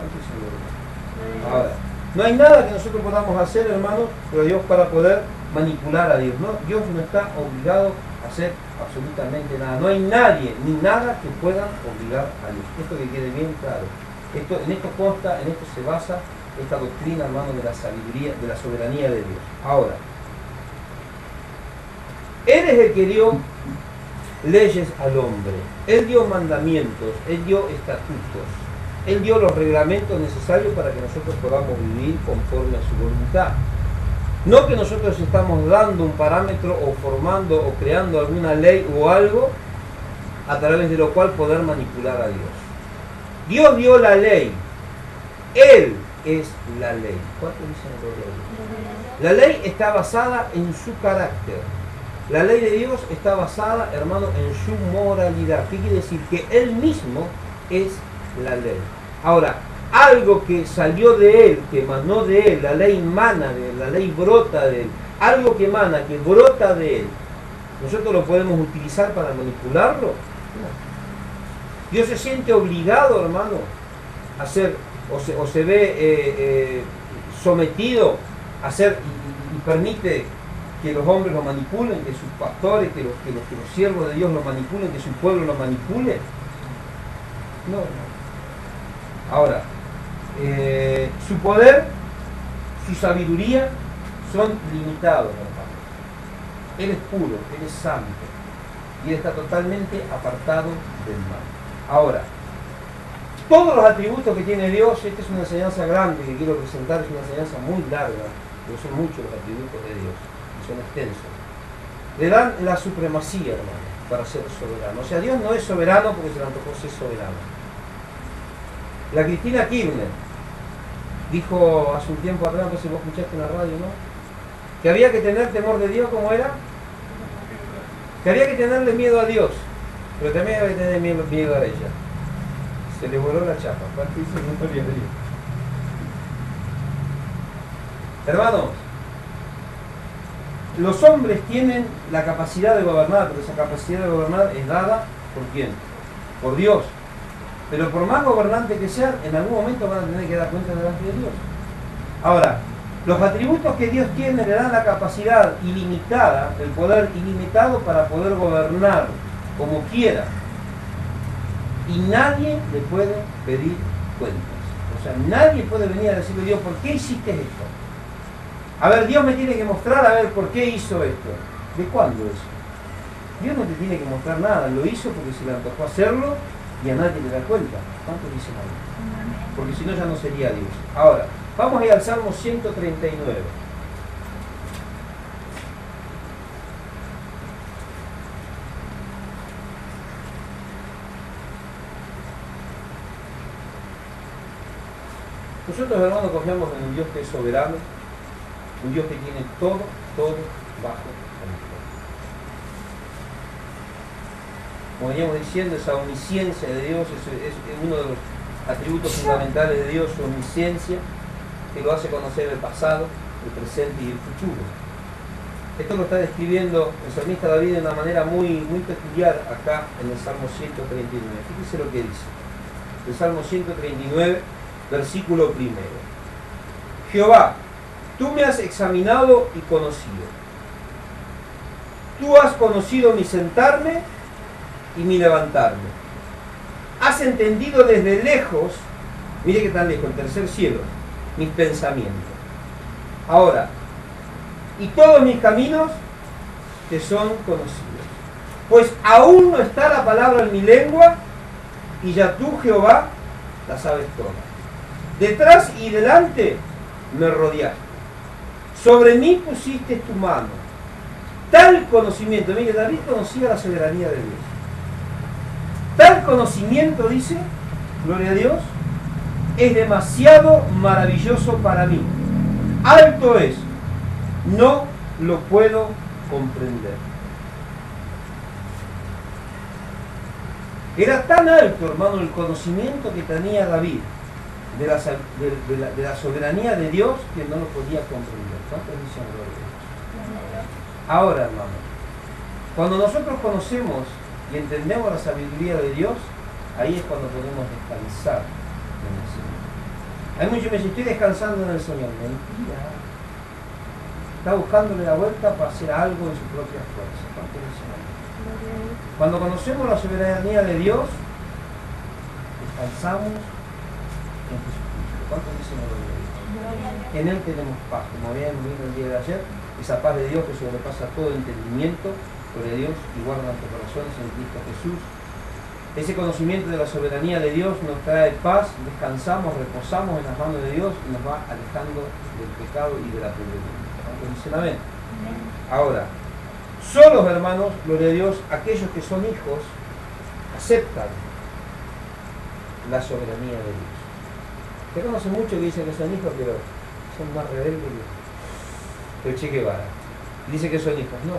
Ahora, no hay nada que nosotros podamos hacer, hermanos, pero Dios para poder manipular a Dios. ¿No? Dios no está obligado a hacer absolutamente nada. No hay nadie ni nada que pueda obligar a Dios. Esto que quede bien claro. En esto consta, en esto se basa esta doctrina, hermano, de la sabiduría, de la soberanía de Dios. Ahora, Él es el que dio leyes al hombre. Él dio mandamientos, Él dio estatutos, Él dio los reglamentos necesarios para que nosotros podamos vivir conforme a su voluntad. No que nosotros estamos dando un parámetro o formando o creando alguna ley o algo a través de lo cual poder manipular a Dios. Dios dio la ley. Él es la ley. ¿Cuánto dicen gloria a Dios? La ley está basada en su carácter. La ley de Dios está basada, hermano, en su moralidad. ¿Qué quiere decir? Que Él mismo es la ley. Ahora, algo que salió de Él, que emanó de Él, la ley emana de Él, la ley brota de Él, algo que emana, que brota de Él, ¿nosotros lo podemos utilizar para manipularlo? No. Dios se siente obligado, hermano, a hacer, o se ve sometido a hacer y permite que los hombres lo manipulen, que sus pastores, que los siervos de Dios lo manipulen, que su pueblo lo manipule. No, no. Ahora, su poder, su sabiduría son limitados, hermano. Él es puro, Él es santo y Él está totalmente apartado del mal. Ahora, todos los atributos que tiene Dios, esta es una enseñanza grande que quiero presentar, es una enseñanza muy larga, porque son muchos los atributos de Dios, y son extensos. Le dan la supremacía, hermano, para ser soberano. O sea, Dios no es soberano porque se le antojó ser soberano. La Cristina Kirchner dijo hace un tiempo atrás, no sé si vos escuchaste en la radio, ¿no? Que había que tener temor de Dios, ¿cómo era? Que había que tenerle miedo a Dios, pero también había que tener miedo a ella. Se le voló la chapa. Hermanos, los hombres tienen la capacidad de gobernar, pero esa capacidad de gobernar es dada ¿por quién? Por Dios. Pero por más gobernante que sean, en algún momento van a tener que dar cuenta delante de Dios. Ahora, los atributos que Dios tiene le dan la capacidad ilimitada, el poder ilimitado para poder gobernar como quiera. Y nadie le puede pedir cuentas. O sea, nadie puede venir a decirle a Dios, ¿por qué hiciste esto? A ver, Dios me tiene que mostrar, a ver, ¿por qué hizo esto? ¿De cuándo eso? Dios no te tiene que mostrar nada, lo hizo porque se le antojó hacerlo y a nadie le da cuenta. ¿Cuánto dice nadie? Porque si no ya no sería Dios. Ahora, vamos a ir al Salmo 139. Nosotros, hermanos, confiamos en un Dios que es soberano, un Dios que tiene todo bajo control. Como veníamos diciendo, esa omnisciencia de Dios es uno de los atributos fundamentales de Dios, su omnisciencia, que lo hace conocer el pasado, el presente y el futuro. Esto lo está describiendo el salmista David de una manera muy peculiar acá en el Salmo 139. Fíjense lo que dice. El Salmo 139, versículo 1. Jehová, tú me has examinado y conocido. Tú has conocido mi sentarme y mi levantarme. Has entendido desde lejos, mire que tan lejos, el tercer cielo, mis pensamientos. Ahora, y todos mis caminos te son conocidos. Pues aún no está la palabra en mi lengua, y ya tú, Jehová, la sabes toda. Detrás y delante me rodeaste. Sobre mí pusiste tu mano. Tal conocimiento, mire, David conocía la soberanía de Dios. Tal conocimiento, dice, gloria a Dios, es demasiado maravilloso para mí. Alto es, no lo puedo comprender. Era tan alto, hermano, el conocimiento que tenía David de la soberanía de Dios que no lo podía comprender. ¿Cuántos dicen gloria a Dios? Ahora, hermano, cuando nosotros conocemos y entendemos la sabiduría de Dios, ahí es cuando podemos descansar en el Señor. Hay muchos que me dicen, estoy descansando en el Señor. Mentira. Está buscándole la vuelta para hacer algo en su propia fuerza. ¿Cuántos dicen amén? Cuando conocemos la soberanía de Dios, descansamos en Jesucristo. ¿Cuántos dicen gloria a Dios? En Él tenemos paz. Como habíamos visto el día de ayer, esa paz de Dios que sobrepasa todo entendimiento, gloria a Dios, y guarda nuestros corazones en Cristo Jesús. Ese conocimiento de la soberanía de Dios nos trae paz, descansamos, reposamos en las manos de Dios y nos va alejando del pecado y de la rebelión. ¿Cuántos dicen amén? Ahora, solos, hermanos, gloria a Dios, aquellos que son hijos aceptan la soberanía de Dios. Se conoce mucho que dicen que son hijos, pero son más rebeldes que el Che Guevara. Dice que son hijos, no.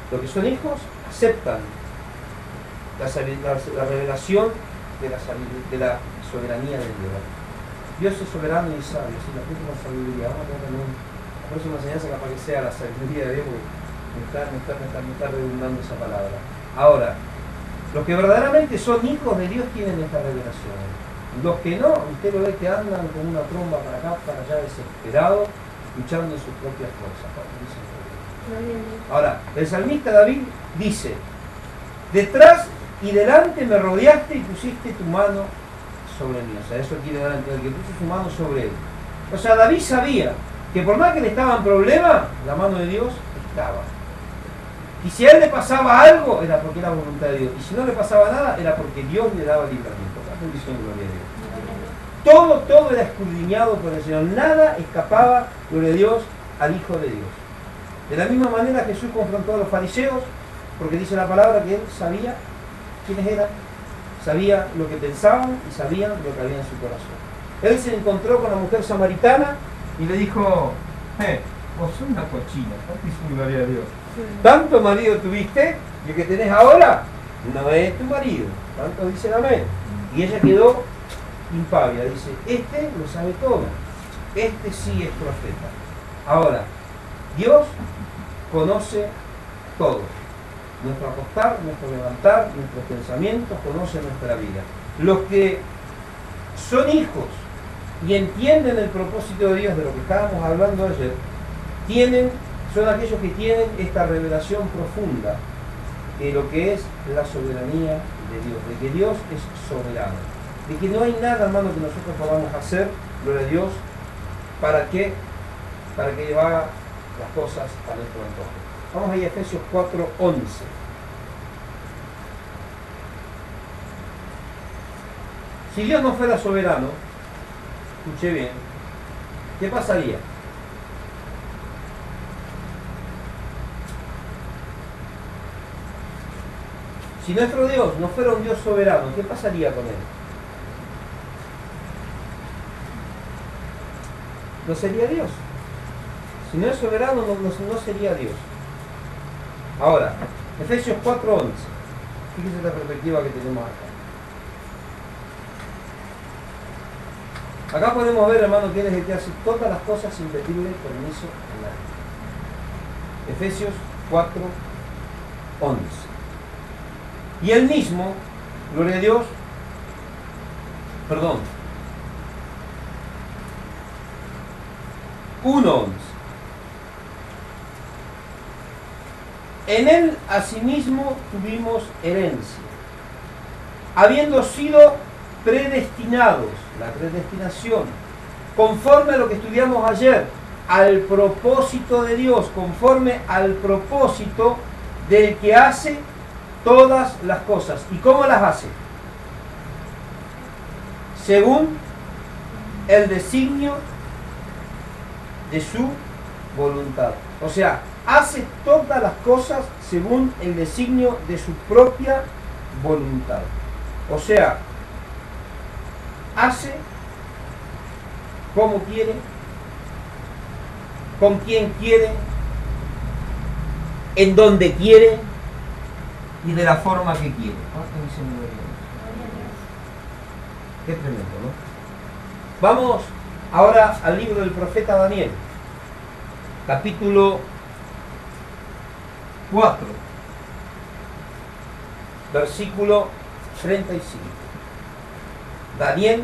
Los que son hijos aceptan la revelación de la soberanía de Dios. Dios es soberano y sabio, si la próxima sabiduría, vamos a tener la próxima enseñanza capaz que sea la sabiduría de Dios, porque me está redundando esa palabra. Ahora, los que verdaderamente son hijos de Dios tienen esta revelación. Los que no, usted lo ve que andan con una tromba para acá, para allá, desesperados, luchando en sus propias fuerzas. Ahora, el salmista David dice, detrás y delante me rodeaste y pusiste tu mano sobre mí. O sea, eso quiere delante del que puso su mano sobre él. O sea, David sabía que por más que le estaba en problema, la mano de Dios estaba. Y si a él le pasaba algo, era porque era voluntad de Dios. Y si no le pasaba nada, era porque Dios le daba libramiento. La bendición, gloria a Dios. Todo era escudriñado por el Señor. Nada escapaba, gloria a Dios, al Hijo de Dios. De la misma manera Jesús confrontó a los fariseos, porque dice la palabra que él sabía quiénes eran, sabía lo que pensaban y sabían lo que había en su corazón. Él se encontró con la mujer samaritana y le dijo, vos sos una cochina, gloria a Dios. Tanto marido tuviste y el que tenés ahora no es tu marido. Tanto dicen amén. Y ella quedó impávida, dice, este lo sabe todo, este sí es profeta. Ahora, Dios conoce todo. Nuestro acostar, nuestro levantar, nuestros pensamientos, conoce nuestra vida. Los que son hijos y entienden el propósito de Dios, de lo que estábamos hablando ayer, son aquellos que tienen esta revelación profunda de lo que es la soberanía de Dios, de que Dios es soberano, de que no hay nada, hermano, que nosotros podamos hacer, gloria a Dios, para que haga las cosas a nuestro antojo. Vamos ahí a Efesios 4:11. Si Dios no fuera soberano, escuche bien, ¿qué pasaría? Si nuestro Dios no fuera un Dios soberano, ¿qué pasaría con él? No sería Dios. Si no es soberano, no sería Dios. Ahora, Efesios 4:11. Fíjense la perspectiva que tenemos acá. Acá podemos ver, hermano, quién es el que hace todas las cosas sin pedirle permiso a nadie. Efesios 4:11. Y él mismo, gloria a Dios, 1:11. En él asimismo tuvimos herencia, habiendo sido predestinados, la predestinación, conforme a lo que estudiamos ayer, al propósito de Dios, conforme al propósito del que hace todas las cosas. ¿Y cómo las hace? Según el designio de su voluntad. O sea, hace todas las cosas según el designio de su propia voluntad. O sea, hace, cómo quiere, con quién quiere, en dónde quiere y de la forma que quiere. Qué tremendo, ¿no? Vamos ahora al libro del profeta Daniel, capítulo 4, versículo 35. Daniel,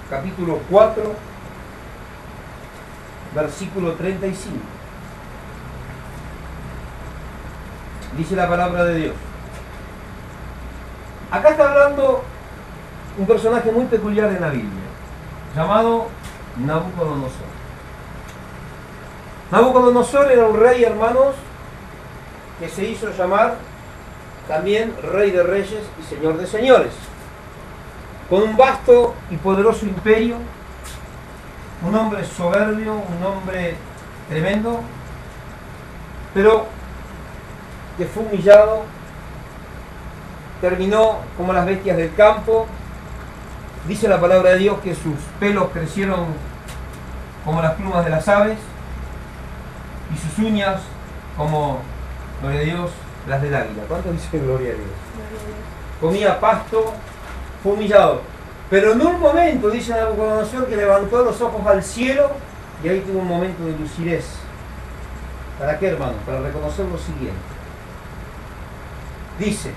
capítulo 4, versículo 35. Dice la palabra de Dios. Acá está hablando un personaje muy peculiar en la Biblia, llamado Nabucodonosor. Nabucodonosor era un rey, hermanos, que se hizo llamar también Rey de Reyes y Señor de Señores, con un vasto y poderoso imperio, un hombre soberbio, un hombre tremendo, pero que fue humillado, terminó como las bestias del campo. Dice la palabra de Dios que sus pelos crecieron como las plumas de las aves y sus uñas como, gloria a Dios, las del águila. ¿Cuánto dice gloria a Dios? Comía pasto, fue humillado. Pero en un momento, dice Nabucodonosor, que levantó los ojos al cielo y ahí tuvo un momento de lucidez. ¿Para qué, hermano? Para reconocer lo siguiente. Dice: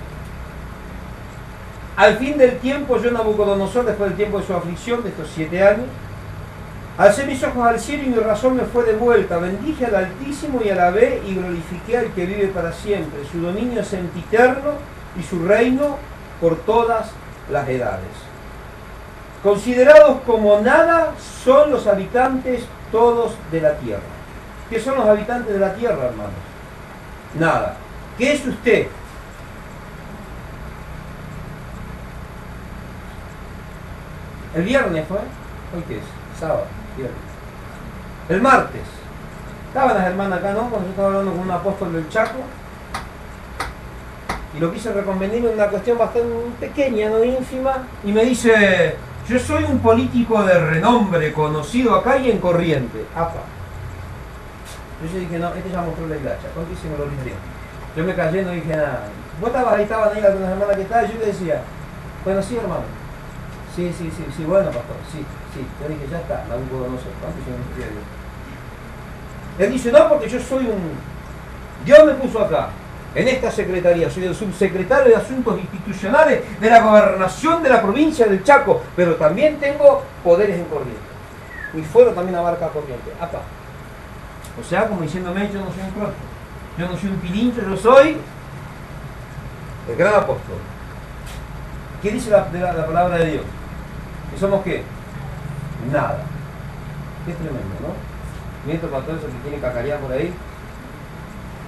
al fin del tiempo, yo Nabucodonosor, después del tiempo de su aflicción, de estos 7 años, alcé mis ojos al cielo y mi razón me fue devuelta. Bendije al Altísimo y alabé y glorifiqué al que vive para siempre. Su dominio es sempiterno y su reino por todas las edades. Considerados como nada son los habitantes todos de la tierra. ¿Qué son los habitantes de la tierra, hermanos? Nada. ¿Qué es usted? El viernes fue, ¿hoy qué es? Sábado, viernes. El martes, estaban las hermanas acá, ¿no? Cuando yo estaba hablando con un apóstol del Chaco, y lo quise reconvenir en una cuestión bastante pequeña, no ínfima, y me dice: yo soy un político de renombre, conocido acá y en Corriente. ¡Apa! Yo dije: no, este ya mostró la hilacha, ¿cuántísimo lo libré? Yo me callé, no dije nada. Vos estabas ahí, estaban ahí algunas hermanas que estaban, y yo le decía: bueno, sí, hermano. Sí, bueno, pastor, sí. Yo dije: ya está, Nabucodonosor, ¿cuánto se me metió Dios? Él dice: no, porque yo soy un... Dios me puso acá, en esta secretaría, soy el subsecretario de Asuntos Institucionales de la Gobernación de la provincia del Chaco, pero también tengo poderes en Corriente. Mi fuero también abarca Corriente. Apa. O sea, como diciéndome: yo no soy un croto, yo no soy un pilincho, yo soy el gran apóstol. ¿Qué dice la palabra de Dios? ¿Que somos qué? Nada. Qué tremendo, ¿no? Mientras para todos esos que tienen cacarear por ahí.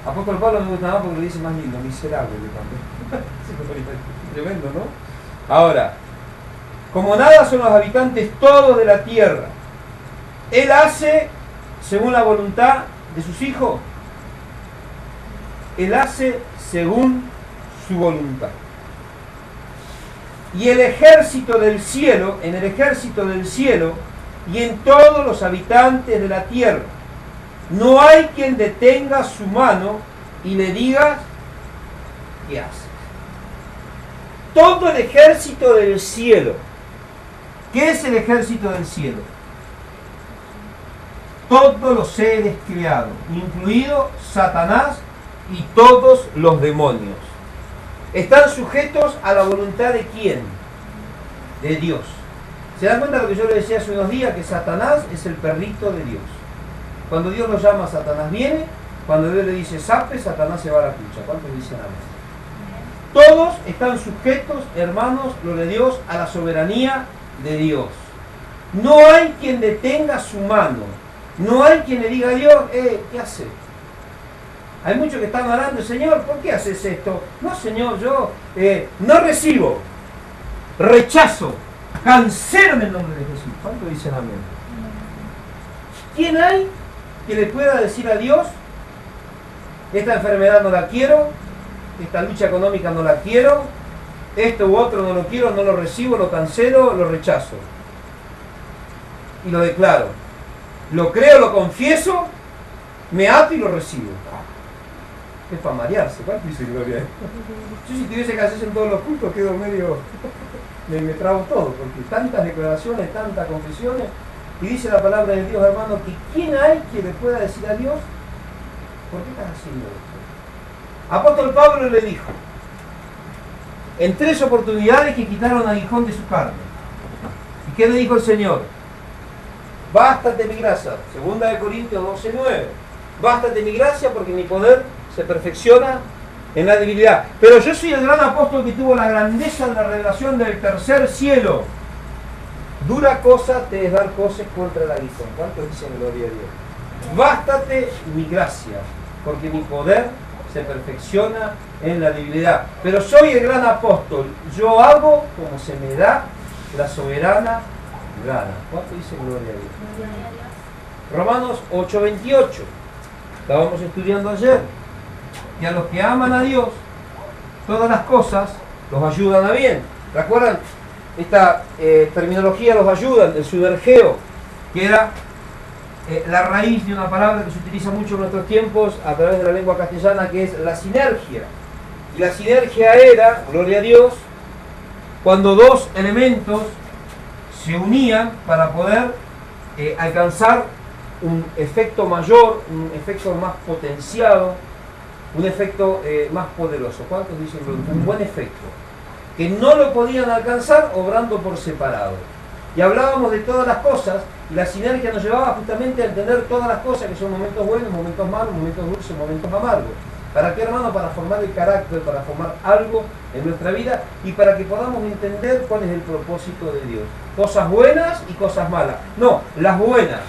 Apóstol Pablo no me gusta más porque le dice más lindo, miserable también. Tremendo, ¿no? Ahora, como nada son los habitantes todos de la tierra. Él hace según la voluntad de sus hijos. Él hace según su voluntad. Y el ejército del cielo, en el ejército del cielo y en todos los habitantes de la tierra, no hay quien detenga su mano y le diga: ¿qué hace? Todo el ejército del cielo. ¿Qué es el ejército del cielo? Todos los seres creados, incluido Satanás y todos los demonios. Están sujetos a la voluntad de ¿quién? De Dios. ¿Se dan cuenta de lo que yo les decía hace unos días? Que Satanás es el perrito de Dios. Cuando Dios lo llama, Satanás viene. Cuando Dios le dice zape, Satanás se va a la cucha. ¿Cuántos dicen amén? Todos están sujetos, hermanos, lo de Dios, a la soberanía de Dios. No hay quien detenga su mano. No hay quien le diga a Dios: ¿qué hace? Hay muchos que están orando: Señor, ¿por qué haces esto? No, Señor, yo no recibo, rechazo, cancelo en el nombre de Jesús. ¿Cuánto dicen amén? ¿Quién hay que le pueda decir a Dios: esta enfermedad no la quiero, esta lucha económica no la quiero, esto u otro no lo quiero, no lo recibo, lo cancelo, lo rechazo? y lo declaro. Lo creo, lo confieso, me ato y lo recibo. Es para marearse, ¿cuánto dice gloria? Yo si tuviese que hacerse en todos los cultos quedo medio... me trago todo, porque tantas declaraciones, tantas confesiones, y dice la palabra de Dios, hermano, que ¿quién hay que le pueda decir a Dios, ¿por qué estás haciendo esto? Apóstol Pablo le dijo, en 3 oportunidades que quitaron aguijón de su carne. ¿Y qué le dijo el Señor? Bástate mi gracia, 2 Corintios 12:9. Bástate mi gracia porque mi poder se perfecciona en la debilidad. Pero yo soy el gran apóstol que tuvo la grandeza de la revelación del tercer cielo. Dura cosa te es dar cosas contra el aguijón. ¿Cuántos dicen gloria a Dios? Bástate mi gracia, porque mi poder se perfecciona en la debilidad. Pero soy el gran apóstol. Yo hago como se me da la soberana gana. ¿Cuántos dicen gloria a Dios? Romanos 8:28. Estábamos estudiando ayer. Y a los que aman a Dios, todas las cosas los ayudan a bien. ¿Recuerdan? Esta terminología los ayuda, el sudergeo, que era la raíz de una palabra que se utiliza mucho en nuestros tiempos a través de la lengua castellana, que es la sinergia. Y la sinergia era, gloria a Dios, cuando dos elementos se unían para poder alcanzar un efecto mayor, un efecto más potenciado, un efecto más poderoso. ¿Cuántos dicen un buen efecto? Que no lo podían alcanzar obrando por separado. Y hablábamos de todas las cosas, y la sinergia nos llevaba justamente a entender todas las cosas, que son momentos buenos, momentos malos, momentos dulces, momentos amargos. ¿Para qué, hermano? Para formar el carácter, para formar algo en nuestra vida y para que podamos entender cuál es el propósito de Dios. Cosas buenas y cosas malas. No, las buenas.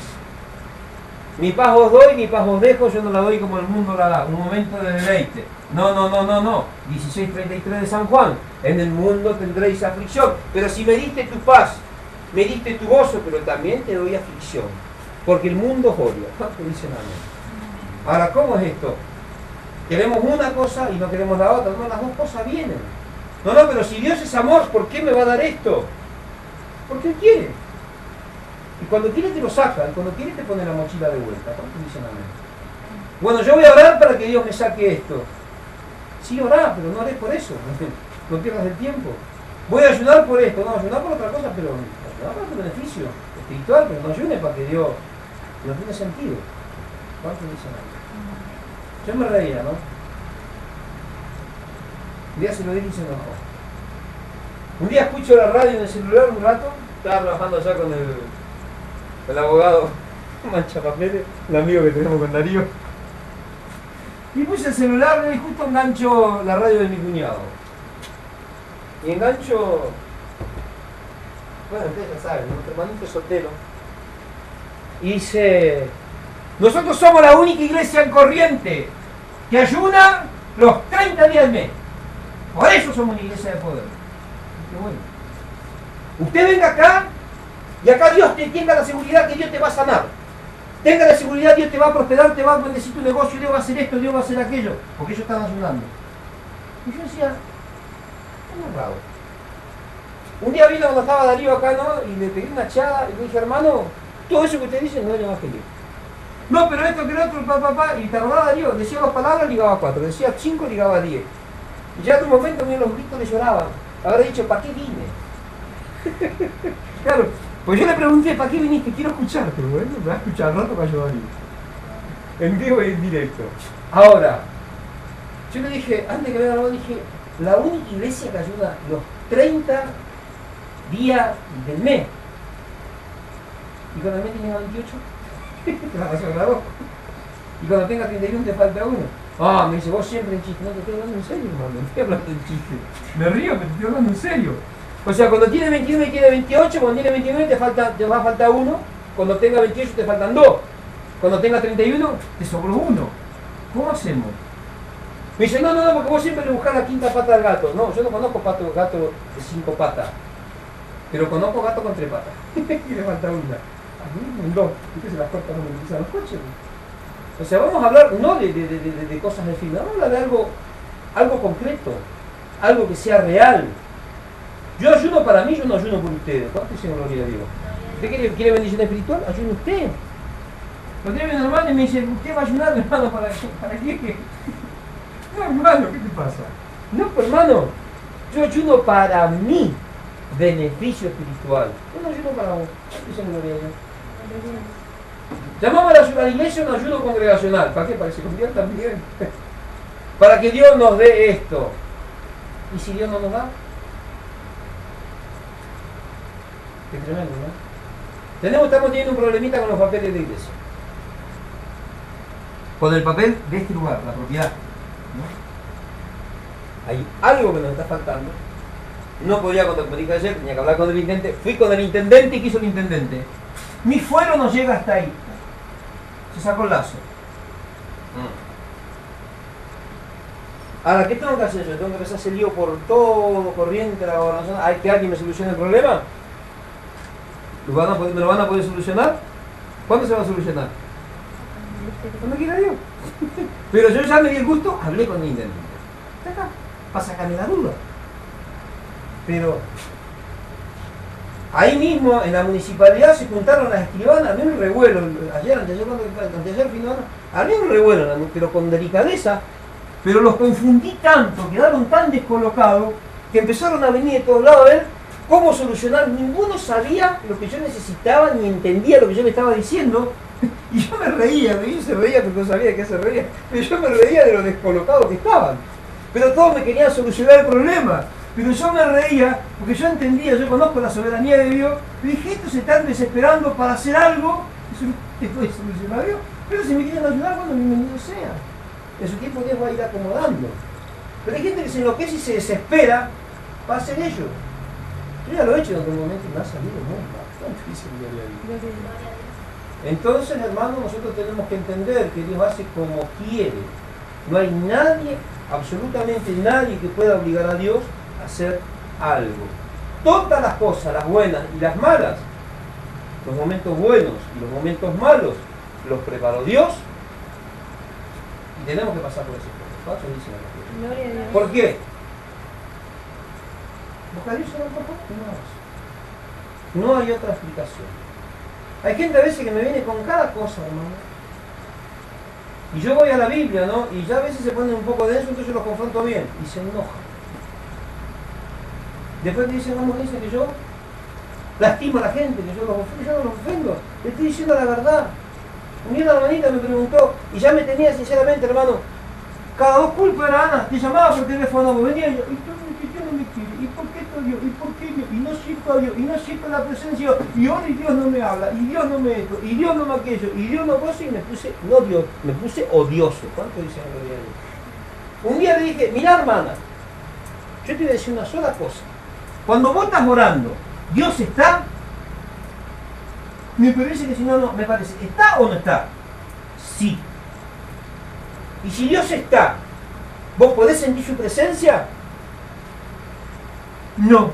Mi paz os doy, mi paz os dejo, yo no la doy como el mundo la da, un momento de deleite. No. 16:33 de San Juan. En el mundo tendréis aflicción, pero si me diste tu paz, me diste tu gozo, pero también te doy aflicción, porque el mundo odia. ¿Cuánto dicen amén? Ahora, ¿cómo es esto? Queremos una cosa y no queremos la otra. No, las dos cosas vienen. No, pero si Dios es amor, ¿por qué me va a dar esto? Porque Él quiere. Y cuando quiere te lo saca, y cuando quiere te pone la mochila de vuelta. ¿Cuántos dicen amén? Bueno, yo voy a orar para que Dios me saque esto. Sí, orá, pero no ores por eso. No pierdas el tiempo. Voy a ayunar por esto, no, ayunar por otra cosa, pero ayunar por tu beneficio espiritual, pero no ayune para que Dios no tiene sentido. ¿Cuántos dicen amén? Yo me reía, ¿no? Un día se lo dije y se enojó. Un día escucho la radio en el celular un rato, estaba trabajando allá con el abogado Manchapapeles, el amigo que tenemos con Darío. Y puse el celular y justo engancho la radio de mi cuñado. Y engancho, bueno, ustedes ya saben, nuestro hermanito soltero. Y dice, nosotros somos la única iglesia en Corriente que ayuna los 30 días del mes. Por eso somos una iglesia de poder. Qué bueno. Usted venga acá y acá Dios tenga la seguridad que Dios te va a sanar. Tenga la seguridad, Dios te va a prosperar, te va a bendecir tu negocio, Dios va a hacer esto, Dios va a hacer aquello. Porque ellos están ayunando. Y yo decía, es raro. Un día vino cuando estaba Darío acá, ¿no? Y le pegué una echada y le dije, hermano, todo eso que usted dice no es el evangelio. No, pero esto que el otro, y tardaba Darío, decía 2 palabras, ligaba 4, decía 5, ligaba 10. Y ya en un momento me los gritos le lloraban. Habrá dicho, ¿para qué vine? Claro, pues yo le pregunté, ¿para qué viniste? Quiero escuchar, pero bueno, me va a escuchar al rato para ayudar. En vivo y en directo. Ahora, yo le dije, antes que venga algo, dije, la única iglesia que ayuda los 30 días del mes. Y cuando el mes tenga 28, te la pasó la boca. Y cuando tenga 31 te falta uno. Ah, me dice, vos siempre en chiste. No, te estoy hablando en serio, hermano, no estoy hablando en chiste. Me río, pero te estoy hablando en serio. O sea, cuando tiene 21 y tiene 28, cuando tiene 29 te va a faltar uno, cuando tenga 28 te faltan 2, cuando tenga 31 te sobró uno. ¿Cómo hacemos? Me dice, no, porque vos siempre le buscás la quinta pata al gato. No, yo no conozco gato de 5 patas, pero conozco gato con 3 patas. Y le falta una. Un 2, ¿viste? Se las cortan cuando utilizan los coches. O sea, vamos a hablar no de cosas de fin, vamos a hablar de algo concreto, algo que sea real. Yo ayuno para mí, yo no ayuno por ustedes. ¿Cuánto dicen gloria a Dios? ¿Usted quiere bendición espiritual? Ayune usted. Lo tiene mi hermano y me dice, ¿usted va a ayunar, hermano? ¿Para qué? No, hermano, ¿qué te pasa? No, pues, hermano, yo ayuno para mi beneficio espiritual. Yo no ayuno para vos. Llamamos a la iglesia un ayuno congregacional. ¿Para qué? Para que se conviertan bien. Para que Dios nos dé esto. ¿Y si Dios no nos da? Qué tremendo, ¿no? Estamos teniendo un problemita con los papeles de la iglesia. Con el papel de este lugar, la propiedad, ¿no? Hay algo que nos está faltando. No podía, como dije ayer, tenía que hablar con el intendente. Fui con el intendente y quiso el intendente. Mi fuero no llega hasta ahí. Se sacó el lazo. Ahora, ¿qué tengo que hacer yo? ¿Tengo que empezar ese lío por todo corriente de la gobernación? ¿Hay que alguien me solucione el problema? ¿Me lo van a poder solucionar? ¿Cuándo se va a solucionar? Cuando quiera Dios. Pero yo ya me di el gusto, hablé con el intendente. Está acá, para sacarme la duda. Pero ahí mismo en la municipalidad se juntaron las escribanas, había un revuelo, anteayer había un revuelo, pero con delicadeza, pero los confundí tanto, quedaron tan descolocados, que empezaron a venir de todos lados a ver cómo solucionar. Ninguno sabía lo que yo necesitaba, ni entendía lo que yo le estaba diciendo, y yo me reía, ellos se reía porque no sabía de qué se reía, pero yo me reía de lo descolocados que estaban, pero todos me querían solucionar el problema. Pero yo me reía porque yo entendía, yo conozco la soberanía de Dios, y dije, estos se están desesperando para hacer algo, eso te puede solucionar Dios, pero si me quieren ayudar, bueno, bienvenido sea. En su tiempo Dios va a ir acomodando. Pero hay gente que se enloquece y se desespera para hacer ello. Yo ya lo he hecho en algún momento y me ha salido muy bastante difícil. Entonces, hermanos, nosotros tenemos que entender que Dios hace como quiere. No hay nadie, absolutamente nadie, que pueda obligar a Dios hacer algo. Todas las cosas, las buenas y las malas, los momentos buenos y los momentos malos, los preparó Dios y tenemos que pasar por ese proceso. ¿Por qué? Porque a Dios se lo tocó. No hay otra explicación. Hay gente a veces que me viene con cada cosa, hermano. Y yo voy a la Biblia, ¿no? Y ya a veces se ponen un poco denso, entonces yo los confronto bien y se enojan. Después te dicen, vamos, dice que yo lastimo a la gente, que yo no los ofendo. Le estoy diciendo la verdad. Un día una hermanita me preguntó, y ya me tenía sinceramente, hermano, cada dos culpas era Ana, te llamaba por teléfono, venía yo, y tú no me quieres, y por qué estoy yo, y por qué yo, y no siento a Dios, y no siento la presencia, y ahora y Dios no me habla, y Dios no me esto, y Dios no me aquello, y Dios no gozo, y me puse odioso. ¿Cuánto dicen en realidad? Un día le dije, mira hermana, yo te voy a decir una sola cosa. Cuando vos estás orando, ¿Dios está? Me parece que si no, me parece, ¿está o no está? Sí. Y si Dios está, ¿vos podés sentir su presencia? No.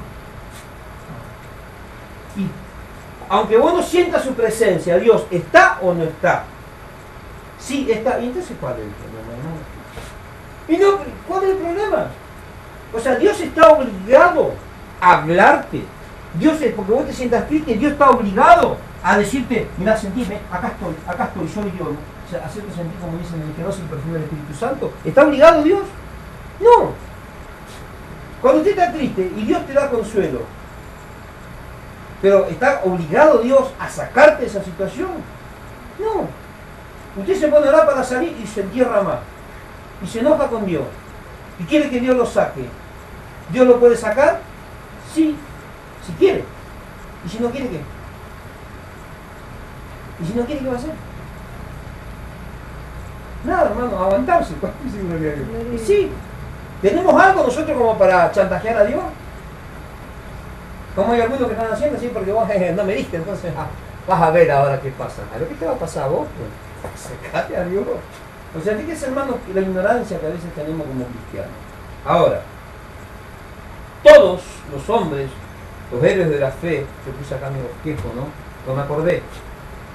Y aunque vos no sientas su presencia, ¿Dios está o no está? Sí, está. ¿Y entonces cuál es el problema? ¿Y no, cuál es el problema? O sea, Dios está obligado a hablarte. Dios es, porque vos te sientas triste, Dios está obligado a decirte, mirá, sentime, acá estoy, soy yo. O sea, hacerte sentir, como dicen en el Genos, el perfume del Espíritu Santo. ¿Está obligado Dios? No. Cuando usted está triste y Dios te da consuelo, pero ¿está obligado Dios a sacarte de esa situación? No. Usted se pone a orar para salir y se entierra más. Y se enoja con Dios. Y quiere que Dios lo saque. ¿Dios lo puede sacar? Sí. Si quiere. ¿Y si no quiere qué? ¿Y si no quiere qué va a hacer? Nada, hermano, aguantarse. Sí. ¿Tenemos algo nosotros como para chantajear a Dios? Como hay algunos que están haciendo así porque vos no me diste, entonces vas a ver ahora qué pasa. ¿A lo que te va a pasar a vos? Sacate a Dios. O sea, fíjense, hermanos, la ignorancia que a veces tenemos como cristianos. Ahora, todos los hombres, los héroes de la fe, yo puse acá mi bosquejo, ¿no? Pero me acordé,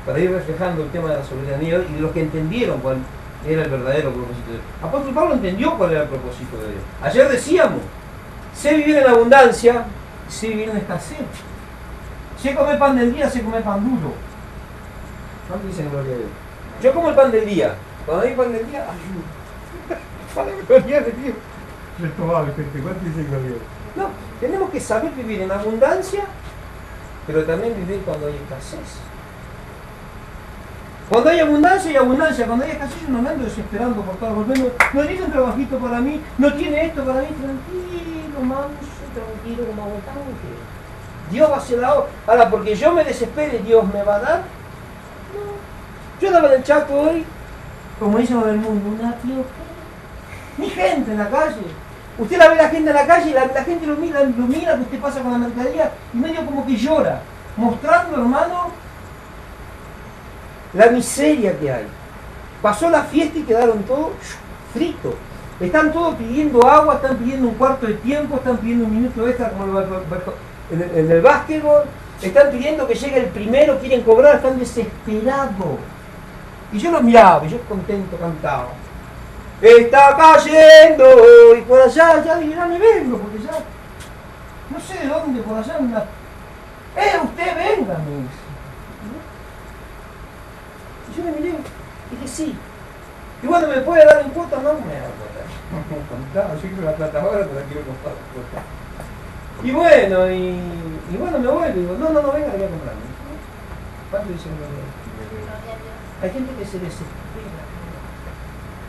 para ir reflejando el tema de la soberanía y de los que entendieron cuál era el verdadero propósito de Dios. Apóstol Pablo entendió cuál era el propósito de Dios. Ayer decíamos, sé vivir en abundancia, sé vivir en escasez. Sé comer pan del día, sé comer pan duro. ¿Cuánto dicen gloria a Dios? Yo como el pan del día. Cuando hay pan del día, ayuno. Para la gloria de Dios. Retomable, gente. ¿Cuánto dicen gloria a Dios? No, tenemos que saber vivir en abundancia, pero también vivir cuando hay escasez. Cuando hay abundancia, cuando hay escasez, yo no me ando desesperando por todos los menos. No tiene un trabajito para mí, no tiene esto para mí, tranquilo, manso, tranquilo, como aguantamos que Dios va a hacer la obra. Ahora, porque yo me desespere, ¿Dios me va a dar? No. Yo andaba en el Chaco hoy, como dicen en el mundo, una tío, ni gente en la calle. Usted la ve la gente en la calle y la gente lo mira que usted pasa con la mercadería y medio como que llora, mostrando, hermano, la miseria que hay. Pasó la fiesta y quedaron todos fritos. Están todos pidiendo agua, están pidiendo un cuarto de tiempo, están pidiendo un minuto extra como en el básquetbol, están pidiendo que llegue el primero, quieren cobrar, están desesperados. Y yo los miraba, y yo contento cantaba. Está cayendo y por allá, ya me vengo, porque ya no sé de dónde, por allá usted venga, me dice. Y yo me miré y dije sí. Y bueno, ¿me puede dar un cuota? No me da cuota. Yo quiero la plata ahora, pero la quiero comprar. Y bueno, me voy y digo, no, venga, la voy a comprar. ¿Cuánto dicen? Hay gente que se desespera,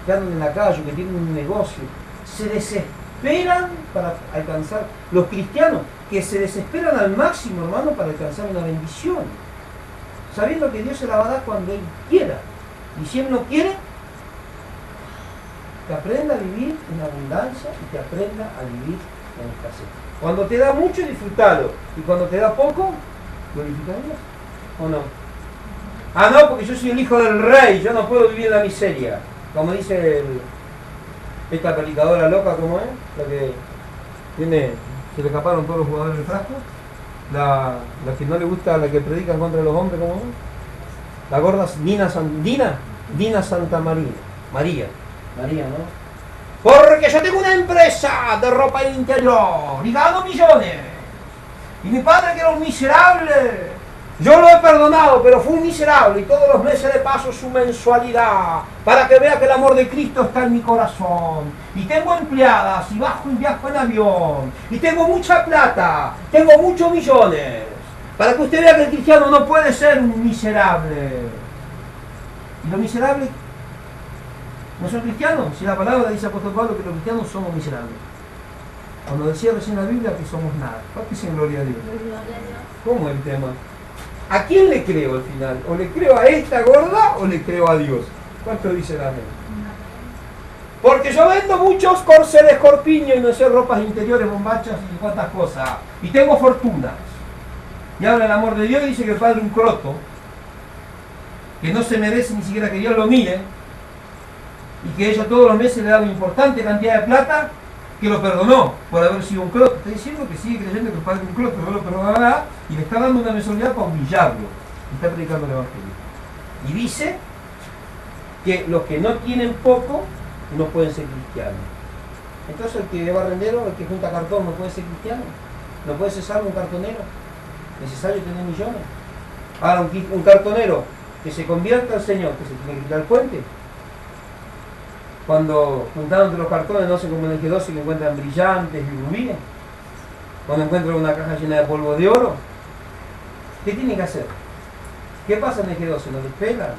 que andan en la calle, que tienen un negocio, se desesperan para alcanzar. Los cristianos que se desesperan al máximo, hermano, para alcanzar una bendición, sabiendo que Dios se la va a dar cuando Él quiera. Y si Él no quiere, que aprenda a vivir en abundancia y que aprenda a vivir en escasez. Cuando te da mucho, disfrútalo. Y cuando te da poco, glorifica a Dios. ¿O no? Ah, no, porque yo soy el hijo del rey, yo no puedo vivir en la miseria. Como dice esta predicadora loca, ¿cómo es? La que tiene, se le escaparon todos los jugadores de frasco. La que no le gusta, la que predica en contra de los hombres, ¿cómo es? La gorda Dina Santa María, ¿no? Porque yo tengo una empresa de ropa interior y gano millones. Y mi padre, que era un miserable, yo lo he perdonado, pero fue un miserable y todos los meses le paso su mensualidad para que vea que el amor de Cristo está en mi corazón. Y tengo empleadas y viajo en avión y tengo mucha plata, tengo muchos millones, para que usted vea que el cristiano no puede ser un miserable. Y los miserables no son cristianos. Si la palabra dice apóstol Pablo que los cristianos somos miserables, cuando decía recién la Biblia que somos nada. ¿Cuánto dicen gloria a Dios? ¿Cómo es el tema? ¿A quién le creo al final? ¿O le creo a esta gorda o le creo a Dios? ¿Cuánto dicen amén? Porque yo vendo muchos corsés de escorpiño y no sé, ropas interiores, bombachas y cuantas cosas. Y tengo fortunas. Y habla el amor de Dios y dice que el padre es un croto, que no se merece ni siquiera que Dios lo mire, y que ella todos los meses le da una importante cantidad de plata, que lo perdonó por haber sido un croto. Está diciendo que sigue creyendo que el padre es un croto, no lo perdonará, y le está dando una mensualidad para humillarlo. Y está predicando el evangelio. Y dice que los que no tienen poco no pueden ser cristianos. Entonces el que es barrendero, el que junta cartón, no puede ser cristiano. No puede ser salvo un cartonero. Necesario tener millones. Ahora un cartonero que se convierta al Señor, que se tiene que quitar el puente. Cuando juntaron entre los cartones, no sé, como en el G12, que encuentran brillantes y rubíes. Cuando encuentran una caja llena de polvo de oro. ¿Qué tienen que hacer? ¿Qué pasa en el G12? ¿No les pegan?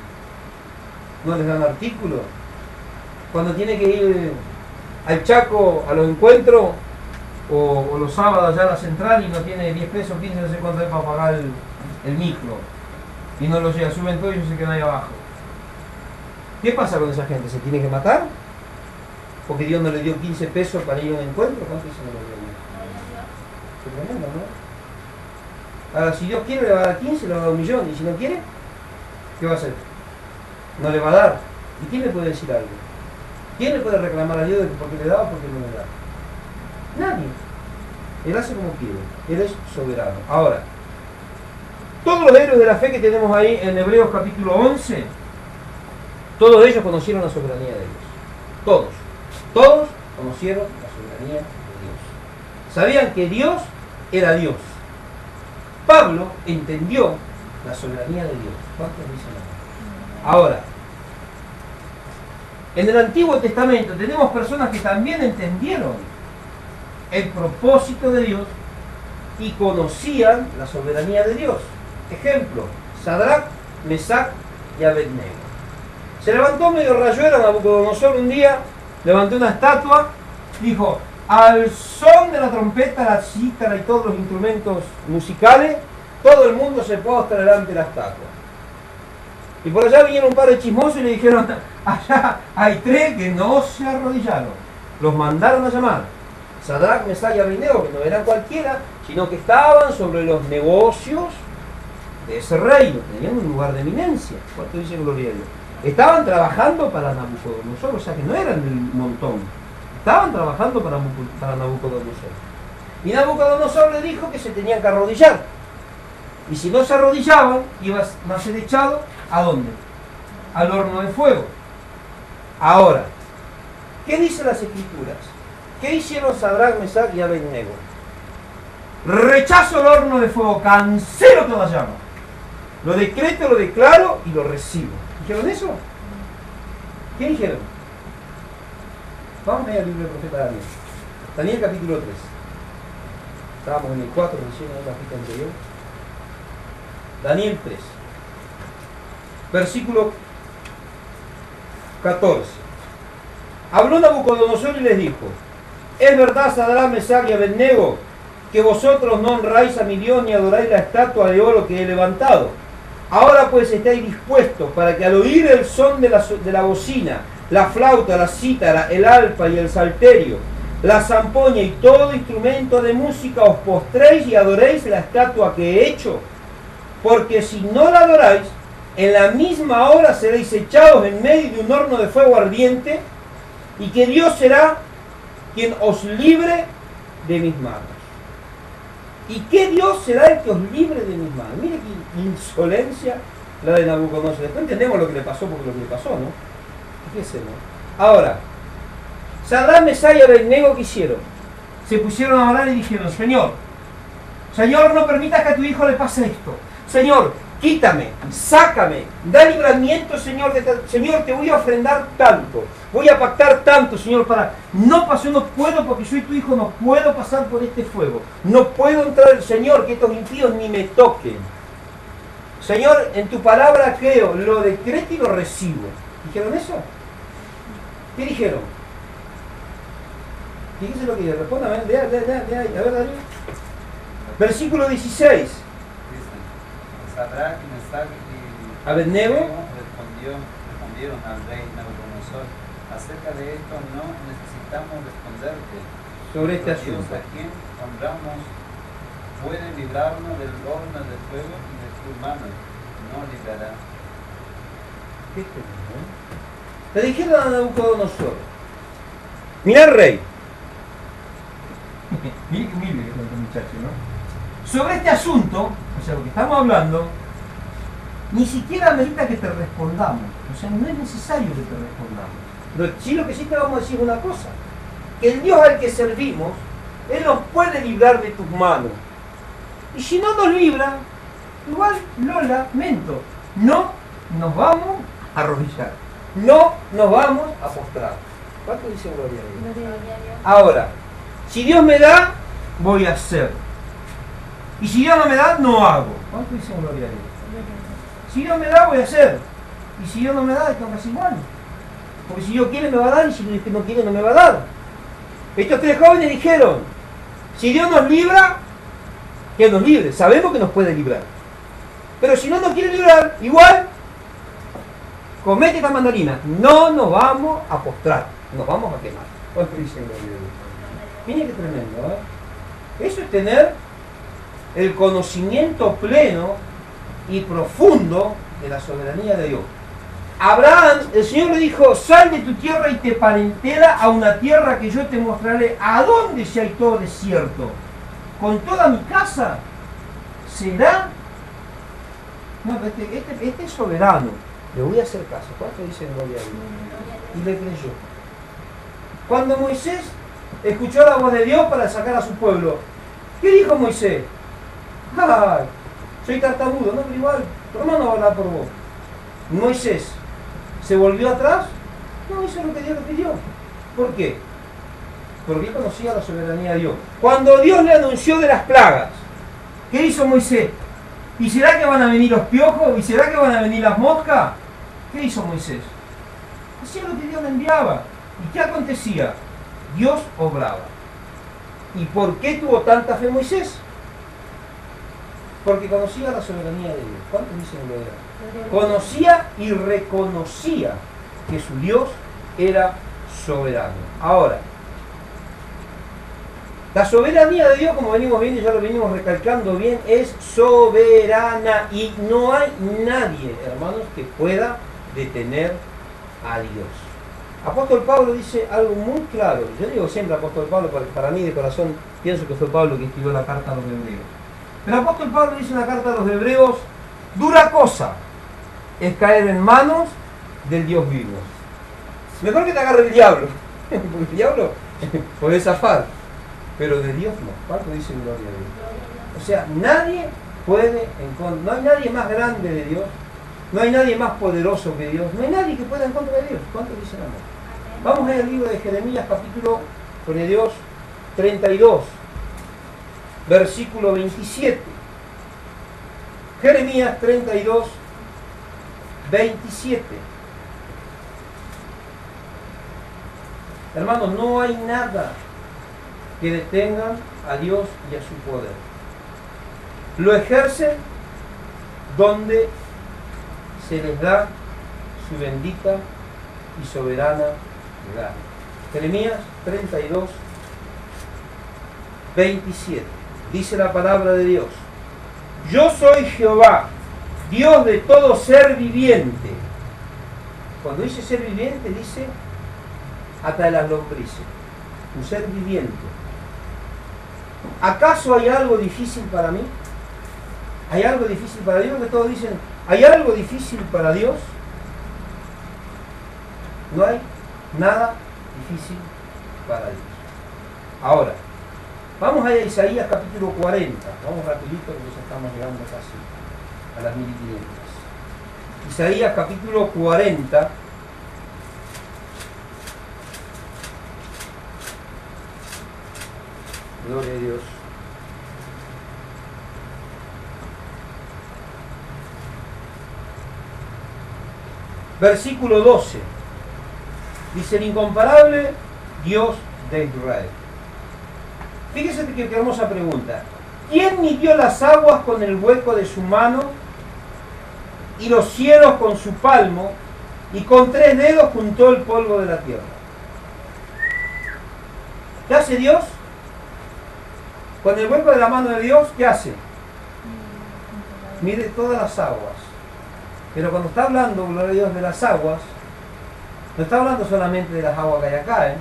¿No les dan artículos? Cuando tiene que ir al Chaco a los encuentros, o los sábados allá a la central y no tiene 10 pesos, 15, no sé cuánto es para pagar el micro. Y no lo llega, suben todo y se quedan ahí abajo. ¿Qué pasa con esa gente? ¿Se tiene que matar? Porque Dios no le dio 15 pesos para ir a un encuentro. ¿Cuánto se lo dio? Qué tremendo, ¿no? Ahora, si Dios quiere, le va a dar 15, le va a dar 1 millón. Y si no quiere, ¿qué va a hacer? No le va a dar. ¿Y quién le puede decir algo? ¿Quién le puede reclamar a Dios de que por qué le da o por qué no le da? Nadie. Él hace como quiere. Él es soberano. Ahora, todos los héroes de la fe que tenemos ahí en Hebreos capítulo 11, todos ellos conocieron la soberanía de Dios. Todos conocieron la soberanía de Dios. Sabían que Dios era Dios. Pablo entendió la soberanía de Dios. ¿Cuántos dicen amén? Ahora, en el Antiguo Testamento tenemos personas que también entendieron el propósito de Dios y conocían la soberanía de Dios. Ejemplo, Sadrac, Mesac y Abednego. Se levantó medio rayuelo Nabucodonosor un día, levantó una estatua, dijo: al son de la trompeta, la cítara y todos los instrumentos musicales, todo el mundo se postra delante de la estatua. Y por allá vinieron un par de chismosos y le dijeron: allá hay 3 que no se arrodillaron. Los mandaron a llamar. Sadrac, Mesac y Abednego, que no eran cualquiera, sino que estaban sobre los negocios de ese reino, tenían un lugar de eminencia. ¿Cuánto dice gloria a Dios? Estaban trabajando para Nabucodonosor, o sea que no eran del montón, estaban trabajando para Nabucodonosor. Y Nabucodonosor le dijo que se tenían que arrodillar, y si no se arrodillaban, iban a ser echados ¿a dónde? Al horno de fuego. Ahora, ¿qué dicen las Escrituras? ¿Qué hicieron Sadrac, Mesac y Abednego? Rechazo el horno de fuego, cancelo toda llama. Lo decreto, lo declaro y lo recibo. ¿Dijeron eso? ¿Qué dijeron? Vamos a ir al libro del profeta Daniel. Daniel capítulo 3. Estábamos en el 4 recién en la cita anterior. Daniel 3. Versículo 14. Habló Nabucodonosor y les dijo: es verdad, Sadrac, Mesac y Abednego, que vosotros no honráis a mi Dios ni adoráis la estatua de oro que he levantado. Ahora pues estáis dispuestos para que al oír el son de la bocina, la flauta, la cítara, el arpa y el salterio, la zampoña y todo instrumento de música, os postréis y adoréis la estatua que he hecho. Porque si no la adoráis, en la misma hora seréis echados en medio de un horno de fuego ardiente, y que Dios será quien os libre de mis manos. ¿Y qué Dios será el que os libre de mis manos? Mire qué insolencia la de Nabucodonosor. Después entendemos lo que le pasó, porque lo que le pasó, ¿no? Fíjese, ¿no? Ahora, Sadrac, Mesac y Abednego, ¿qué hicieron? Se pusieron a orar y dijeron: Señor, no permitas que a tu hijo le pase esto. Señor, quítame, sácame, da libramiento, Señor, Señor, te voy a ofrendar tanto, voy a pactar tanto, Señor, para... No pasó, no puedo, porque soy tu hijo, no puedo pasar por este fuego, no puedo entrar, Señor, que estos impíos ni me toquen. Señor, en tu palabra creo, lo decreto y lo recibo. ¿Dijeron eso? ¿Qué dijeron? Fíjense lo que dice, respóndame, lea, a ver, Darío. Versículo 16. Sadrac, Mesac y Abednego respondieron al rey Nabucodonosor: acerca de esto no necesitamos responderte. Sobre este Dios asunto. a quien honramos puede librarnos del horno de fuego y de tus manos no librará. ¿Qué tremendo, eh? Le dijeron a Nabucodonosor: mira, rey. Mire que humilde que es este muchacho, ¿no? Sobre este asunto, o sea, lo que estamos hablando, ni siquiera amerita que te respondamos. O sea, no es necesario que te respondamos. Sí, lo que sí te vamos a decir una cosa: que el Dios al que servimos, Él nos puede librar de tus manos. Y si no nos libra, igual lo lamento. No nos vamos a arrodillar. No nos vamos a postrar. ¿Cuánto dice gloria a Dios? Ahora, si Dios me da, voy a hacer. Y si Dios no me da, no hago. ¿Cuánto dice gloria a Dios? Si Dios me da, voy a hacer. Y si Dios no me da, tengo que hacer igual. Porque si Dios quiere, me va a dar. Y si Dios no quiere, no me va a dar. Estos 3 jóvenes dijeron: si Dios nos libra, que nos libre. Sabemos que nos puede librar. Pero si no nos quiere librar, igual, comete esta mandolina. No nos vamos a postrar. Nos vamos a quemar. ¿Cuánto dice gloria a Dios? Miren qué tremendo, ¿eh? Eso es tener el conocimiento pleno y profundo de la soberanía de Dios. Abraham, el Señor le dijo: sal de tu tierra y te parentela a una tierra que yo te mostraré. ¿A dónde si hay todo desierto? ¿Con toda mi casa será? No, este es soberano. Le voy a hacer caso. ¿Cuánto dice gloria a Dios? Y le creyó. Cuando Moisés escuchó la voz de Dios para sacar a su pueblo, ¿qué dijo Moisés? ¡Ay! Soy tartamudo, no, pero igual, tu hermano va a hablar por vos. Moisés se volvió atrás, no hizo lo que Dios le pidió. ¿Por qué? Porque él conocía la soberanía de Dios. Cuando Dios le anunció de las plagas, ¿qué hizo Moisés? ¿Y será que van a venir los piojos? ¿Y será que van a venir las moscas? ¿Qué hizo Moisés? Hacía lo que Dios le enviaba. ¿Y qué acontecía? Dios obraba. ¿Y por qué tuvo tanta fe Moisés? Porque conocía la soberanía de Dios. ¿Cuántos dicen gloria? Conocía y reconocía que su Dios era soberano. Ahora, la soberanía de Dios, como venimos viendo y ya lo venimos recalcando bien, es soberana y no hay nadie, hermanos, que pueda detener a Dios. Apóstol Pablo dice algo muy claro. Yo digo siempre apóstol Pablo porque para mí de corazón pienso que fue Pablo que escribió la carta a los hebreos. Pero apóstol Pablo dice en la carta a los hebreos: dura cosa es caer en manos del Dios vivo. Mejor que te agarre el diablo, porque el diablo puede zafar, pero de Dios no. Pablo dice gloria a Dios. O sea, nadie puede, no hay nadie más grande de Dios, no hay nadie más poderoso que Dios, no hay nadie que pueda en contra de Dios. ¿Cuántos dicen amén? Vamos a ir al libro de Jeremías, capítulo, pone Dios, 32, versículo 27. Jeremías 32, 27. Hermanos, no hay nada que detenga a Dios y a su poder. Lo ejercen donde se les da su bendita y soberana gana. Jeremías 32, 27. Dice la palabra de Dios: yo soy Jehová, Dios de todo ser viviente. Cuando dice ser viviente, dice hasta de las lombrices. Un ser viviente. ¿Acaso hay algo difícil para mí? ¿Hay algo difícil para Dios? Que todos dicen, ¿hay algo difícil para Dios? No hay nada difícil para Dios. Ahora, vamos a Isaías capítulo 40. Vamos rapidito porque ya estamos llegando casi a las 1500. Isaías capítulo 40. Gloria a Dios. Versículo 12. Dice el incomparable Dios de Israel. Fíjese que hermosa pregunta. ¿Quién midió las aguas con el hueco de su mano y los cielos con su palmo y con 3 dedos juntó el polvo de la tierra? ¿Qué hace Dios? Con el hueco de la mano de Dios, ¿qué hace? Mide todas las aguas. Pero cuando está hablando, gloria a Dios, de las aguas, no está hablando solamente de las aguas que hay acá,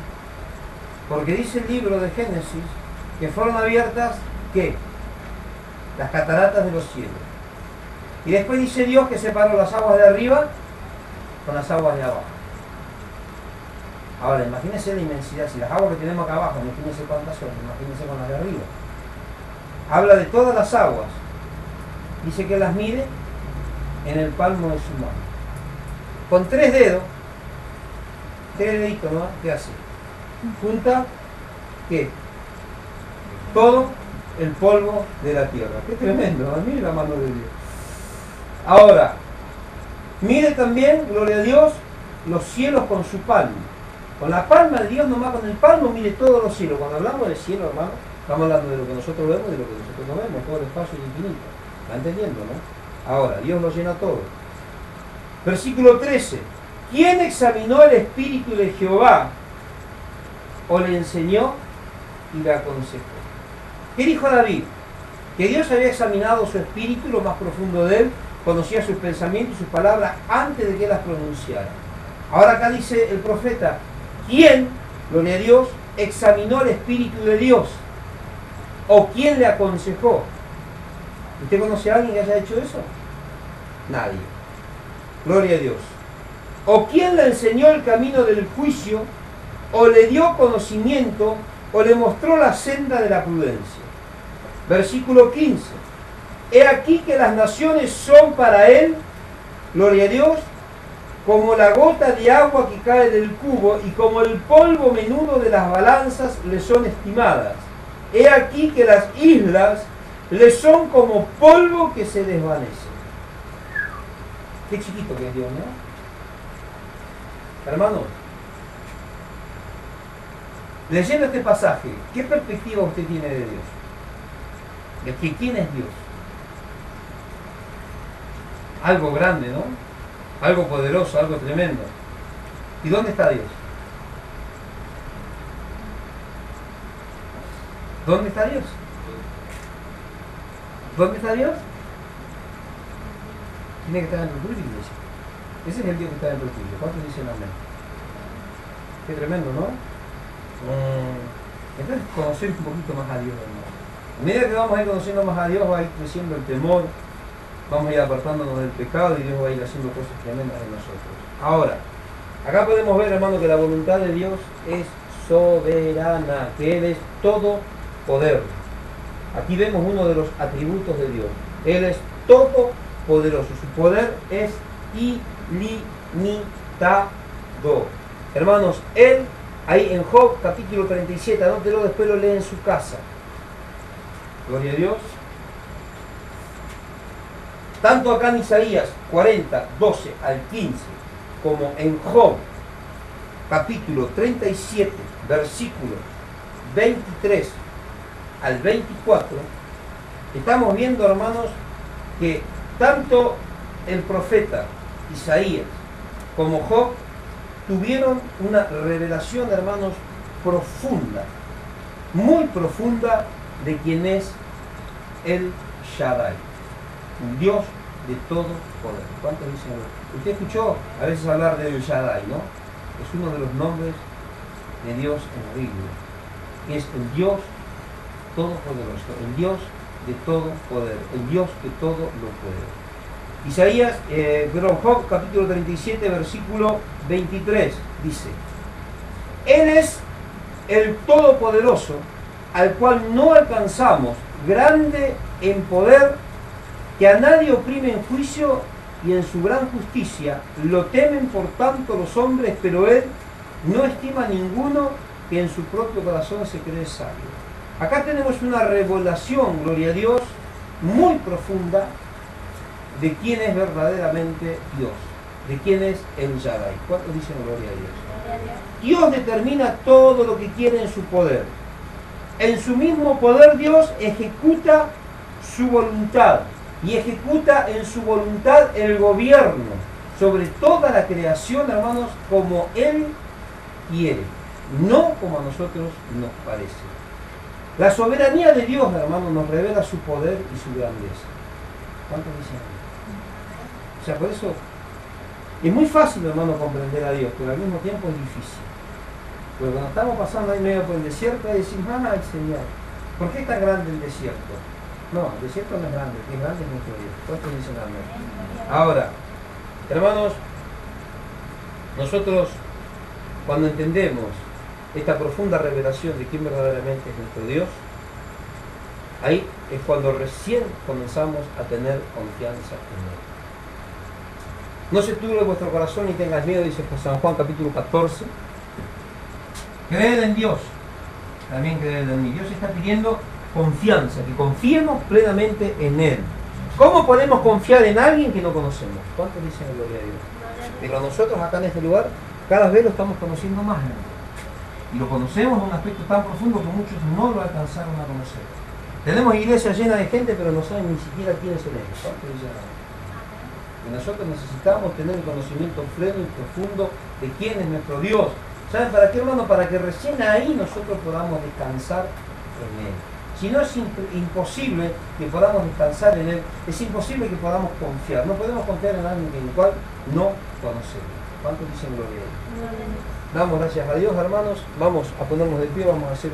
porque dice el libro de Génesis que fueron abiertas, ¿qué? Las cataratas de los cielos. Y después dice Dios que separó las aguas de arriba con las aguas de abajo. Ahora, imagínense la inmensidad. Si las aguas que tenemos acá abajo, imagínense cuántas son, imagínense con las de arriba. Habla de todas las aguas. Dice que las mide en el palmo de su mano. Con 3 dedos, 3 deditos, ¿no? ¿Qué hace? Junta, ¿qué? Todo el polvo de la tierra. Qué tremendo, ¿no? Mire la mano de Dios. Ahora, mide también, gloria a Dios, los cielos con su palmo. Con la palma de Dios nomás, con el palmo mide todos los cielos. Cuando hablamos de cielo, hermano, estamos hablando de lo que nosotros vemos y de lo que nosotros no vemos, todo el espacio es infinito. ¿Está entendiendo, no? Ahora, Dios lo llena todo. Versículo 13. ¿Quién examinó el espíritu de Jehová o le enseñó y le aconsejó? ¿Qué dijo David? Que Dios había examinado su espíritu, lo más profundo de él, conocía sus pensamientos y sus palabras antes de que las pronunciara. Ahora acá dice el profeta, ¿quién, gloria a Dios, examinó el espíritu de Dios? ¿O quién le aconsejó? ¿Usted conoce a alguien que haya hecho eso? Nadie. Gloria a Dios. ¿O quién le enseñó el camino del juicio? ¿O le dio conocimiento? ¿O le mostró la senda de la prudencia? Versículo 15. He aquí que las naciones son para él, gloria a Dios, como la gota de agua que cae del cubo y como el polvo menudo de las balanzas le son estimadas. He aquí que las islas le son como polvo que se desvanece. Qué chiquito que es Dios, ¿no? Hermano, leyendo este pasaje, ¿qué perspectiva usted tiene de Dios? ¿De que quién es Dios? Algo grande, ¿no? Algo poderoso, algo tremendo. ¿Y dónde está Dios? ¿Dónde está Dios? ¿Dónde está Dios? Tiene que estar dentro tuyo, iglesia. Ese es el Dios que está dentro tuyo. ¿Cuántos dicen amén? Qué tremendo, ¿no? Entonces conocer un poquito más a Dios, hermano. A medida que vamos a ir conociendo más a Dios, va a ir creciendo el temor, vamos a ir apartándonos del pecado y Dios va a ir haciendo cosas tremendas en nosotros. Ahora, acá podemos ver, hermano, que la voluntad de Dios es soberana, que Él es todo poder. Aquí vemos uno de los atributos de Dios. Él es todopoderoso. Su poder es ilimitado. Hermanos, Él, ahí en Job capítulo 37, anótelo, después lo lee en su casa. Gloria a Dios. Tanto acá en Isaías 40, 12 al 15, como en Job capítulo 37, versículo 23 al 24, estamos viendo, hermanos, que tanto el profeta Isaías como Job tuvieron una revelación, hermanos, profunda, muy profunda, de quién es el Shaddai, un Dios de todo poder. ¿Cuántos dicen? Usted escuchó a veces hablar del Shaddai, ¿no? Es uno de los nombres de Dios en la Biblia, que es el Dios todopoderoso, el Dios de todo poder, el Dios que todo lo puede. Isaías, Job capítulo 37, versículo 23, dice: Él es el todopoderoso, al cual no alcanzamos, grande en poder, que a nadie oprime en juicio, y en su gran justicia lo temen por tanto los hombres, pero Él no estima a ninguno que en su propio corazón se cree sabio. Acá tenemos una revelación, gloria a Dios, muy profunda de quién es verdaderamente Dios, de quién es el Shaddai. ¿Cuántos dicen gloria a Dios? Dios determina todo lo que quiere en su poder. En su mismo poder Dios ejecuta su voluntad y ejecuta en su voluntad el gobierno sobre toda la creación, hermanos, como Él quiere, no como a nosotros nos parece. La soberanía de Dios, hermanos, nos revela su poder y su grandeza. ¿Cuántos dicen? O sea, por eso es muy fácil, hermano, comprender a Dios, pero al mismo tiempo es difícil. Porque cuando estamos pasando ahí medio por el desierto, ahí decimos: ¡ay, Señor! ¿Por qué es tan grande el desierto? No, el desierto no es grande, el que es grande es nuestro Dios. ¿Cuántos dicen amén? Ahora, hermanos, nosotros cuando entendemos esta profunda revelación de quién verdaderamente es nuestro Dios, ahí es cuando recién comenzamos a tener confianza en Él. No se turbe vuestro corazón ni tengas miedo, dice San Juan capítulo 14. Creed en Dios, también creed en mí. Dios está pidiendo confianza, que confiemos plenamente en Él. ¿Cómo podemos confiar en alguien que no conocemos? ¿Cuántos dicen gloria a Dios? Pero nosotros acá en este lugar cada vez lo estamos conociendo más, ¿no? Y lo conocemos en un aspecto tan profundo que muchos no lo alcanzaron a conocer. Tenemos iglesias llenas de gente, pero no saben ni siquiera quiénes son ellos. ¿Cuántos dicen amén? Y nosotros necesitamos tener un conocimiento pleno y profundo de quién es nuestro Dios. ¿Saben para qué, hermano? Para que recién ahí nosotros podamos descansar en Él. Si no, es imposible que podamos descansar en Él, es imposible que podamos confiar. No podemos confiar en alguien en el cual no conocemos. ¿Cuántos dicen gloria a Dios? Damos gracias a Dios, hermanos. Vamos a ponernos de pie, vamos a hacer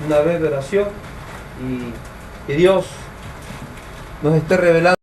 una breve oración y que Dios nos esté revelando